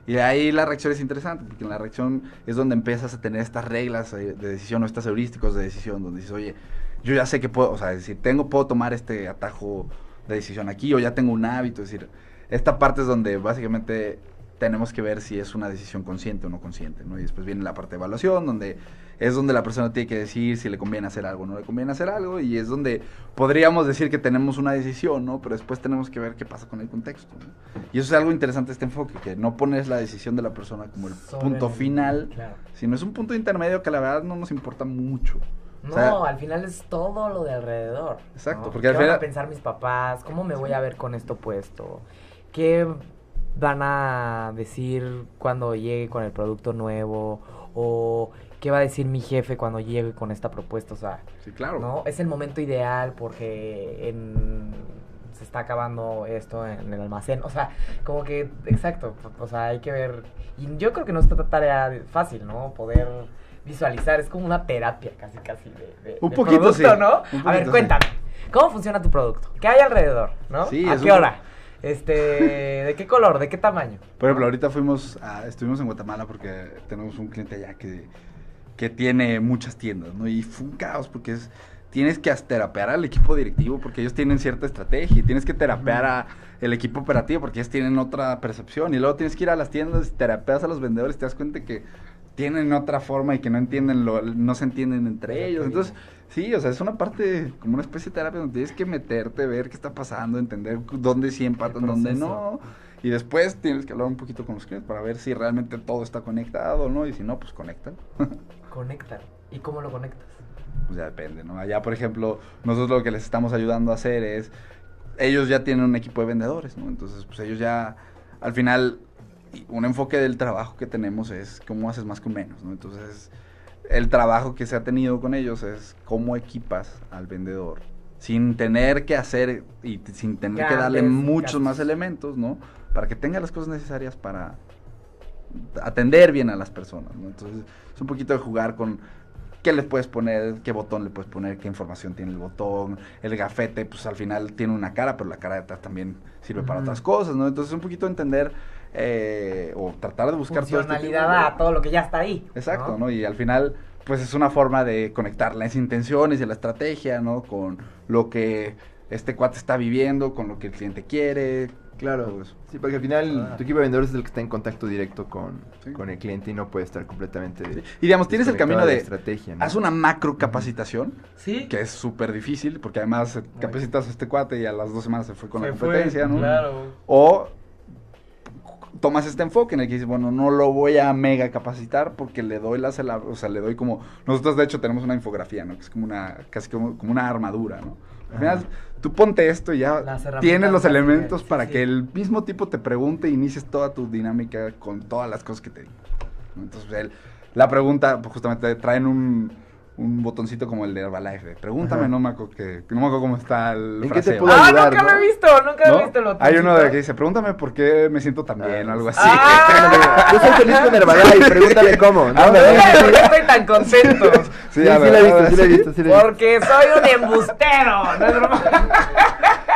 Y de ahí la reacción es interesante, porque en la reacción es donde empiezas a tener estas reglas de decisión o estas heurísticos de decisión, donde dices, oye, yo ya sé que puedo, o sea, es decir, puedo tomar este atajo de decisión aquí, o ya tengo un hábito, es decir, esta parte es donde básicamente tenemos que ver si es una decisión consciente o no consciente, ¿no? Y después viene la parte de evaluación, donde es donde la persona tiene que decir si le conviene hacer algo o no le conviene hacer algo, y es donde podríamos decir que tenemos una decisión, ¿no? Pero después tenemos que ver qué pasa con el contexto, ¿no? Y eso es algo interesante de este enfoque, que no pones la decisión de la persona como el punto final, Claro. sino es un punto intermedio que la verdad no nos importa mucho. No, O sea, al final es todo lo de alrededor. Exacto, ¿no? porque ¿Qué al van final- a pensar mis papás? ¿Cómo me voy a ver con esto puesto? ¿Qué van a decir cuando llegue con el producto nuevo? ¿O qué va a decir mi jefe cuando llegue con esta propuesta? O sea, sí, claro. ¿no? Es el momento ideal porque se está acabando esto en el almacén. O sea, como que, exacto, o sea, hay que ver. Y yo creo que no es tarea fácil, ¿no? Poder visualizar, es como una terapia casi Un de poquito, producto, sí. ¿no? Un A ver, poquito, cuéntame, ¿cómo funciona tu producto? ¿Qué hay alrededor, no? Sí, ¿A es qué un- hora? ¿De qué color? ¿De qué tamaño? Por ejemplo, ahorita estuvimos en Guatemala porque tenemos un cliente allá que tiene muchas tiendas, ¿no? Y fue un caos porque tienes que terapear al equipo directivo porque ellos tienen cierta estrategia y tienes que terapear al equipo operativo porque ellos tienen otra percepción y luego tienes que ir a las tiendas y terapeas a los vendedores y te das cuenta que tienen otra forma y que no no se entienden entre ellos. Entonces, sí, o sea, es una parte como una especie de terapia donde tienes que meterte, ver qué está pasando, entender dónde sí empatan, dónde no. Y después tienes que hablar un poquito con los clientes para ver si realmente todo está conectado, ¿no? Y si no, pues conectan. Conectan. ¿Y cómo lo conectas? Pues ya depende, ¿no? Allá, por ejemplo, nosotros lo que les estamos ayudando a hacer es, ellos ya tienen un equipo de vendedores, ¿no? Entonces, pues ellos ya, al final, un enfoque del trabajo que tenemos es cómo haces más con menos, ¿no? Entonces, el trabajo que se ha tenido con ellos es cómo equipas al vendedor sin tener que hacer y sin tener que darle muchos más elementos, ¿no? Para que tenga las cosas necesarias para atender bien a las personas, ¿no? Entonces, es un poquito de jugar con qué le puedes poner, qué botón le puedes poner, qué información tiene el botón, el gafete, pues al final tiene una cara, pero la cara de atrás también sirve para otras cosas, ¿no? Entonces, un poquito entender o tratar de buscar todo este Funcionalidad tipo de- a todo lo que ya está ahí. Exacto, ¿no? Y al final, pues es una forma de conectar las intenciones y la estrategia, ¿no? Con lo que este cuate está viviendo, con lo que el cliente quiere, Claro, todo eso. sí, porque al final tu equipo de vendedores es el que está en contacto directo con el cliente y no puede estar completamente Y digamos, tienes el camino desconectado de estrategia, ¿no? haz una macro capacitación, Sí. que es súper difícil, porque además capacitas a este cuate y a las 2 semanas se fue con la Se fue, competencia, ¿no? Claro. O tomas este enfoque en el que dices, bueno, no lo voy a mega capacitar porque le doy o sea, le doy como, nosotros de hecho tenemos una infografía, ¿no? Que es como casi como una armadura, ¿no? Al final, tú ponte esto y ya Las herramientas tienes los para elementos sí, para sí. que el mismo tipo te pregunte e inicies toda tu dinámica con todas las cosas que te digo, ¿no? Entonces, la pregunta, pues justamente traen un botoncito como el de Herbalife, de pregúntame, Ajá. no me acuerdo cómo está el ¿En qué te fraseo. puedo ayudar, nunca no? lo he visto, nunca ¿No? he visto el botoncito. Hay uno de que dice, pregúntame por qué me siento tan bien, o algo así. Yo soy feliz con Herbalife, pregúntame cómo, ¿no? Ándale. ¿Por qué estoy tan contento? Sí, sí la he visto, sí la he visto, sí la he visto. Porque soy un embustero, no es broma.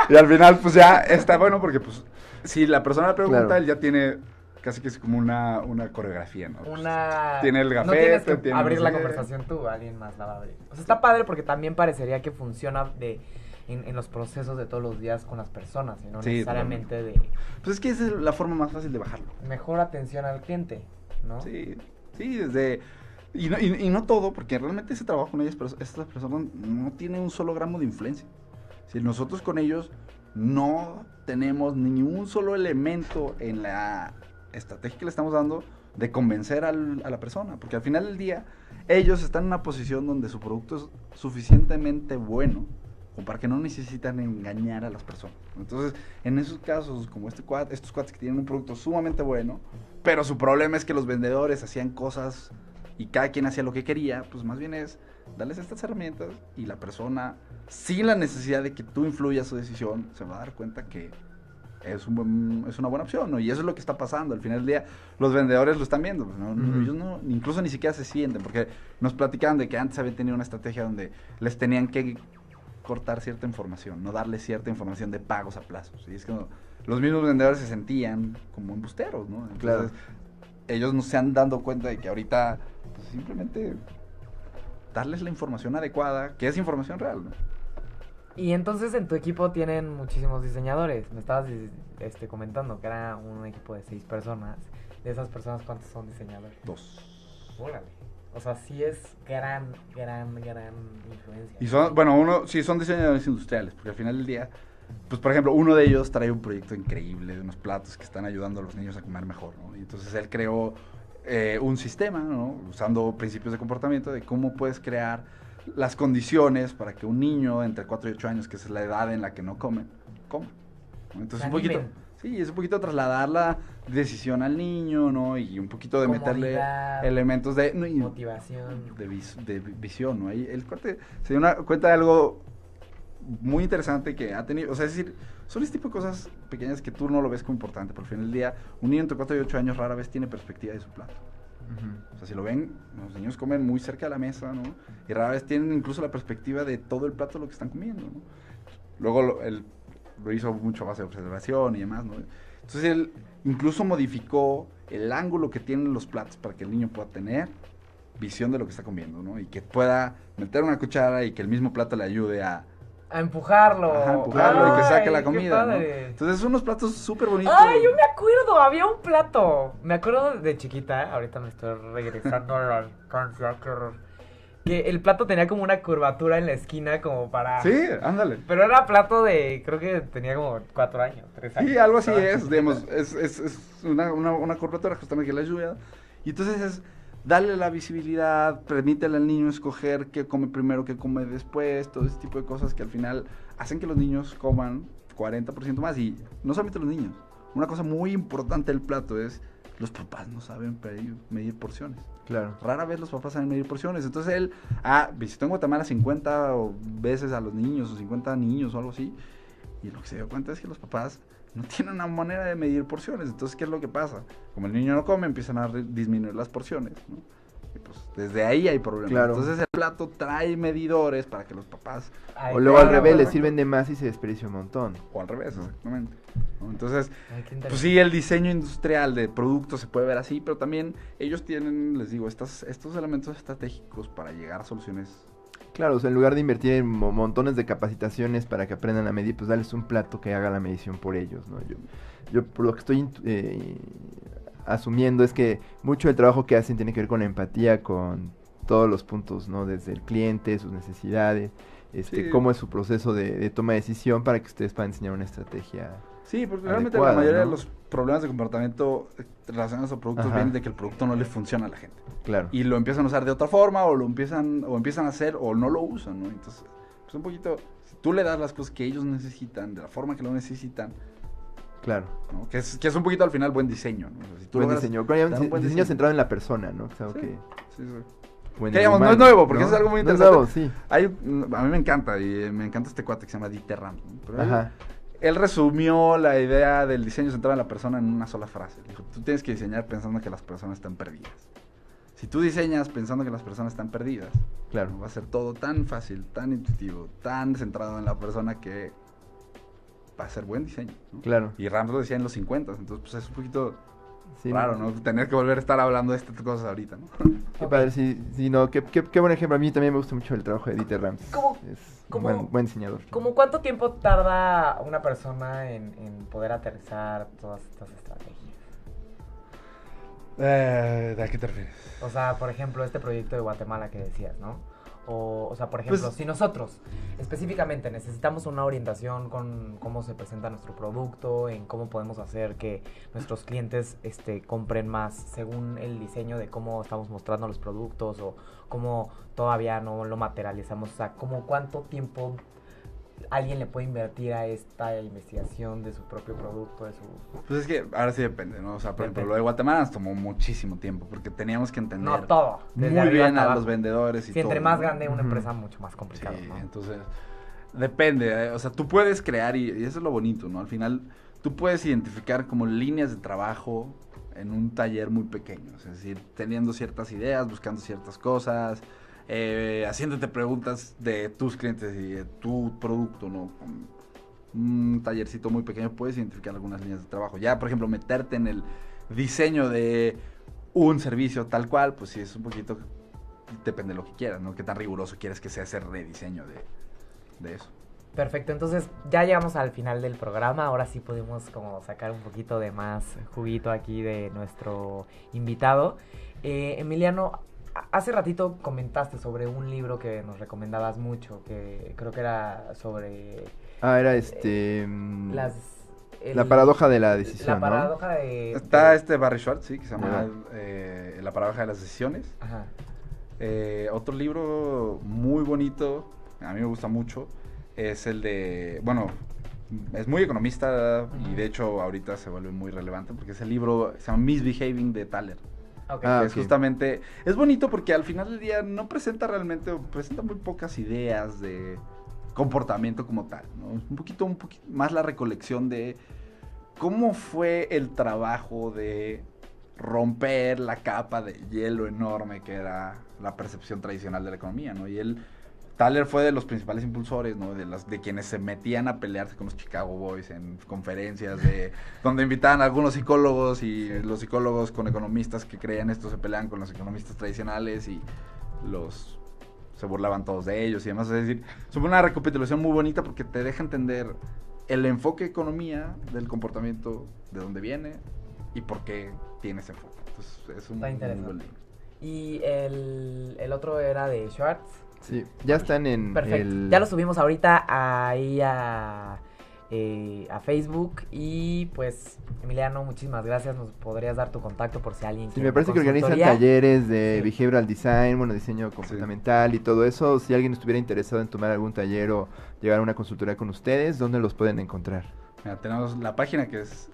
Y al final, pues ya está bueno porque, pues, si la persona le pregunta, Claro. él ya tiene casi que es como una coreografía, ¿no? Una... Tiene el No gafete, tienes que tiene abrir no la sé qué. conversación tú, alguien más la va a abrir. O sea, está padre porque también parecería que funciona en los procesos de todos los días con las personas, y no Sí, necesariamente de Pues es que esa es la forma más fácil de bajarlo. mejor atención al cliente, ¿no? Sí, desde... Y no todo, porque realmente ese trabajo con ellas, estas personas no tienen un solo gramo de influencia. Si nosotros con ellos no tenemos ni un solo elemento en la estrategia que le estamos dando de convencer a la persona, porque al final del día ellos están en una posición donde su producto es suficientemente bueno como para que no necesitan engañar a las personas. Entonces, en esos casos, como estos cuates que tienen un producto sumamente bueno, pero su problema es que los vendedores hacían cosas y cada quien hacía lo que quería, pues más bien es darles estas herramientas y la persona, sin la necesidad de que tú influyas su decisión, se va a dar cuenta que es una buena opción, ¿no? Y eso es lo que está pasando. Al final del día, los vendedores lo están viendo, ¿no? Ellos no, incluso ni siquiera se sienten, porque nos platicaban de que antes habían tenido una estrategia donde les tenían que cortar cierta información, no darles cierta información de pagos a plazos. Y es que los mismos vendedores se sentían como embusteros, ¿no? Entonces, Claro. ellos no se han dado cuenta de que ahorita pues, simplemente darles la información adecuada, que es información real, ¿no? Y entonces en tu equipo tienen muchísimos diseñadores. Me estabas comentando que era un equipo de 6 personas. De esas personas, ¿cuántos son diseñadores? 2. Órale. O sea, sí es gran influencia. Y son diseñadores industriales, porque al final del día, pues por ejemplo, uno de ellos trae un proyecto increíble de unos platos que están ayudando a los niños a comer mejor, ¿no? Y entonces él creó un sistema, ¿no? Usando principios de comportamiento de cómo puedes crear las condiciones para que un niño entre 4 y 8 años, que es la edad en la que no come, coma, ¿no? Entonces un poquito, sí, es un poquito trasladar la decisión al niño, ¿no? Y un poquito de meterle Comodidad, elementos de motivación. de visión, ¿no? Ahí el corte se dio cuenta de algo muy interesante que ha tenido, o sea, es decir, son este tipo de cosas pequeñas que tú no lo ves como importante, pero al final del día, un niño entre 4 y 8 años rara vez tiene perspectiva de su plato. O sea, si lo ven, los niños comen muy cerca de la mesa, ¿no? Y rara vez tienen incluso la perspectiva de todo el plato de lo que están comiendo, ¿no? Luego él lo hizo mucho a base de observación y demás, ¿no? Entonces él incluso modificó el ángulo que tienen los platos para que el niño pueda tener visión de lo que está comiendo, ¿no? Y que pueda meter una cuchara y que el mismo plato le ayude a empujarlo. Y que saque la Ay, comida, ¿no? qué padre. Entonces son unos platos súper bonitos. Ay, yo me acuerdo, había un plato. Me acuerdo de chiquita, ahorita me estoy regresando a la infancia, qué horror. Que el plato tenía como una curvatura en la esquina como para... Sí, ándale. Pero era plato de, creo que tenía como 4 años, 3 años. Sí, algo así Estaba es, chiquita. digamos, es una curvatura justamente que le ayuda. Y entonces es darle la visibilidad, permítele al niño escoger qué come primero, qué come después, todo ese tipo de cosas que al final hacen que los niños coman 40% más. Y no solamente los niños, una cosa muy importante del plato es, los papás no saben medir porciones. Claro. Rara vez los papás saben medir porciones. Entonces él visitó en Guatemala 50 veces a los niños, o 50 niños o algo así. Y lo que se dio cuenta es que los papás no tienen una manera de medir porciones. Entonces, ¿qué es lo que pasa? Como el niño no come, empiezan a disminuir las porciones, ¿no? Y pues desde ahí hay problemas. Claro. Entonces el plato trae medidores para que los papás... Ay, O luego al claro, revés, le bueno. sirven de más y se desperdicia un montón. O al revés, No. exactamente, ¿no? Entonces... Ay, qué Pues interesante. sí, el diseño industrial de productos se puede ver así, pero también ellos tienen, les digo, estos elementos estratégicos para llegar a soluciones Claro, o sea, en lugar de invertir en montones de capacitaciones para que aprendan a medir, pues darles un plato que haga la medición por ellos, ¿no? Yo por lo que estoy asumiendo es que mucho del trabajo que hacen tiene que ver con la empatía, con todos los puntos, ¿no? Desde el cliente, sus necesidades, Sí. cómo es su proceso de toma de decisión para que ustedes puedan diseñar una estrategia. Sí, porque realmente adecuada, la mayoría ¿no? de los problemas de comportamiento relacionados a productos Ajá. vienen de que el producto no le funciona a la gente. Claro. Y lo empiezan a usar de otra forma, o empiezan a hacer, o no lo usan, ¿no? Entonces, pues un poquito, si tú le das las cosas que ellos necesitan, de la forma que lo necesitan, Claro. ¿no? Que es un poquito al final buen diseño, ¿no? O sea, si tú Buen logras diseño. dar un buen Diseño centrado en la persona, ¿no? Que es algo Sí. que... Sí, sí. bueno, Que digamos, no es humano, nuevo, porque eso es algo muy No es interesante. nuevo, sí. A mí me encanta, y me encanta este cuate que se llama Dieter Rams, ¿no? Pero Ajá. él resumió la idea del diseño centrado en la persona en una sola frase. Dijo, tú tienes que diseñar pensando que las personas están perdidas. Si tú diseñas pensando que las personas están perdidas, Claro. va a ser todo tan fácil, tan intuitivo, tan centrado en la persona que va a ser buen diseño, ¿no? Claro. Y Rams lo decía en los 50, entonces pues es un poquito Sí, raro, ¿no? Tener que volver a estar hablando de estas cosas ahorita, ¿no? Qué padre, sí, no, qué buen ejemplo. A mí también me gusta mucho el trabajo de Dieter Rams. ¿Cómo- Es cómo- un buen diseñador. ¿Cómo cuánto tiempo tarda una persona en poder aterrizar todas estas estrategias? ¿De a qué te refieres? O sea, por ejemplo, este proyecto de Guatemala que decías, ¿no? O sea, por ejemplo, Pues- si nosotros específicamente necesitamos una orientación con cómo se presenta nuestro producto, en cómo podemos hacer que nuestros clientes compren más según el diseño de cómo estamos mostrando los productos o cómo todavía no lo materializamos, o sea, como cuánto tiempo alguien le puede invertir a esta investigación de su propio producto, de su... Pues es que ahora sí depende, ¿no? O sea, por ejemplo, Depende. lo de Guatemala nos tomó muchísimo tiempo porque teníamos que entender No todo. muy desde arriba bien hasta a abajo. los vendedores y Si entre todo, más ¿no? grande una Ujú. empresa, mucho más complicado, Sí, ¿no? entonces depende, o sea, tú puedes crear y eso es lo bonito, ¿no? Al final tú puedes identificar como líneas de trabajo en un taller muy pequeño, es decir, teniendo ciertas ideas, buscando ciertas cosas, haciéndote preguntas de tus clientes y de tu producto, ¿no? Con un tallercito muy pequeño puedes identificar algunas líneas de trabajo. Ya, por ejemplo, meterte en el diseño de un servicio tal cual, pues sí es un poquito, depende de lo que quieras, ¿no? Qué tan riguroso quieres que sea ese rediseño de eso. Perfecto, entonces ya llegamos al final del programa, ahora sí podemos como sacar un poquito de más juguito aquí de nuestro invitado. Emiliano, hace ratito comentaste sobre un libro que nos recomendabas mucho, que creo que era sobre Era la paradoja de la decisión, la ¿no? paradoja de... Está de- Barry Schwartz, sí, que se llama Ajá. La paradoja de las decisiones. Ajá. Otro libro muy bonito, a mí me gusta mucho, es el de, bueno, es muy economista y de hecho ahorita se vuelve muy relevante porque es el libro, se llama Misbehaving de Thaler. Ok. Ah, Es ok. justamente, es bonito porque al final del día no presenta realmente, o presenta muy pocas ideas de comportamiento como tal, ¿no? Es un poquito más la recolección de cómo fue el trabajo de romper la capa de hielo enorme que era la percepción tradicional de la economía, ¿no? Y Thaler fue de los principales impulsores, ¿no? De quienes se metían a pelearse con los Chicago Boys en conferencias donde invitaban a algunos psicólogos y los psicólogos con economistas que creían esto se peleaban con los economistas tradicionales y se burlaban todos de ellos y demás. Es decir, es una recapitulación muy bonita porque te deja entender el enfoque de economía del comportamiento, de dónde viene y por qué tiene ese enfoque. Entonces, es un Está muy interesante. buen libro. Y el otro era de Schwartz. Sí, ya están en Perfecto. el... Ya lo subimos ahorita ahí a Facebook. Y pues, Emiliano, muchísimas gracias. Nos podrías dar tu contacto por si alguien Sí, quiere me parece que una organizan consultoría. talleres de Sí. behavioral design, bueno, diseño comportamental y todo eso. Si alguien estuviera interesado en tomar algún taller o llegar a una consultoría con ustedes, ¿dónde los pueden encontrar? Mira, tenemos la página que es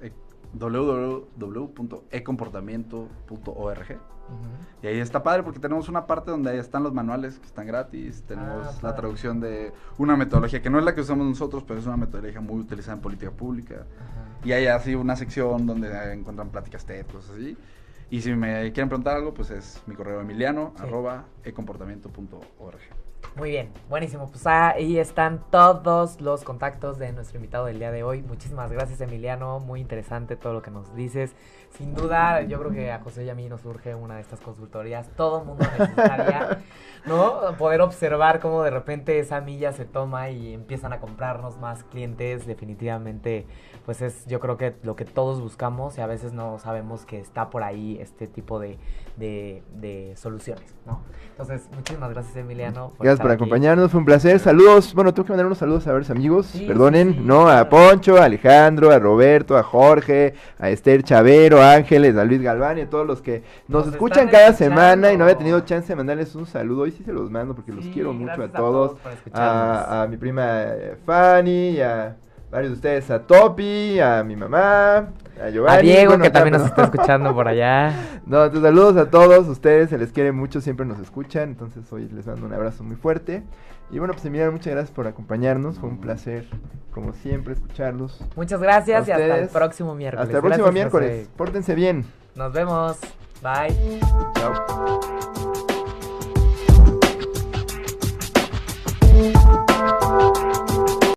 www.ecomportamiento.org Ujú. y ahí está padre porque tenemos una parte donde ahí están los manuales que están gratis, tenemos la padre. traducción de una metodología que no es la que usamos nosotros, pero es una metodología muy utilizada en política pública. Ajá. Y hay así una sección donde encuentran pláticas TED, cosas así. Y si me quieren preguntar algo, pues es mi correo emiliano Sí. @ecomportamiento.org. Muy bien, buenísimo. Pues ahí están todos los contactos de nuestro invitado del día de hoy. Muchísimas gracias, Emiliano. Muy interesante todo lo que nos dices. Sin duda, yo creo que a José y a mí nos surge una de estas consultorías. Todo el mundo necesitaría, ¿no? Poder observar cómo de repente esa milla se toma y empiezan a comprarnos más clientes. Definitivamente, pues es yo creo que lo que todos buscamos y a veces no sabemos que está por ahí este tipo de soluciones, ¿no? Entonces, muchísimas gracias, Emiliano. Gracias por acompañarnos, fue un placer. Saludos, bueno, tengo que mandar unos saludos a varios amigos, Sí, perdonen, sí, ¿no? A claro. Poncho, a Alejandro, a Roberto, a Jorge, a Esther Chavero, a Ángeles, a Luis Galván y a todos los que nos escuchan están cada escuchando. semana y no había tenido chance de mandarles un saludo. Hoy sí se los mando porque los Sí, quiero mucho a gracias todos. por escucharnos. A mi prima Fanny, y a varios de ustedes, a Topi, a mi mamá, a Giovanni. A Diego, bueno, que también ya, nos está escuchando por allá. No, entonces saludos a todos ustedes, se les quiere mucho, siempre nos escuchan, entonces hoy les mando un abrazo muy fuerte. Y bueno, pues Emiliano, muchas gracias por acompañarnos, fue un placer, como siempre, escucharlos. Muchas gracias A y hasta el ustedes. próximo miércoles. Hasta el próximo Gracias, miércoles, José. pórtense bien. Nos vemos. Bye. Chao.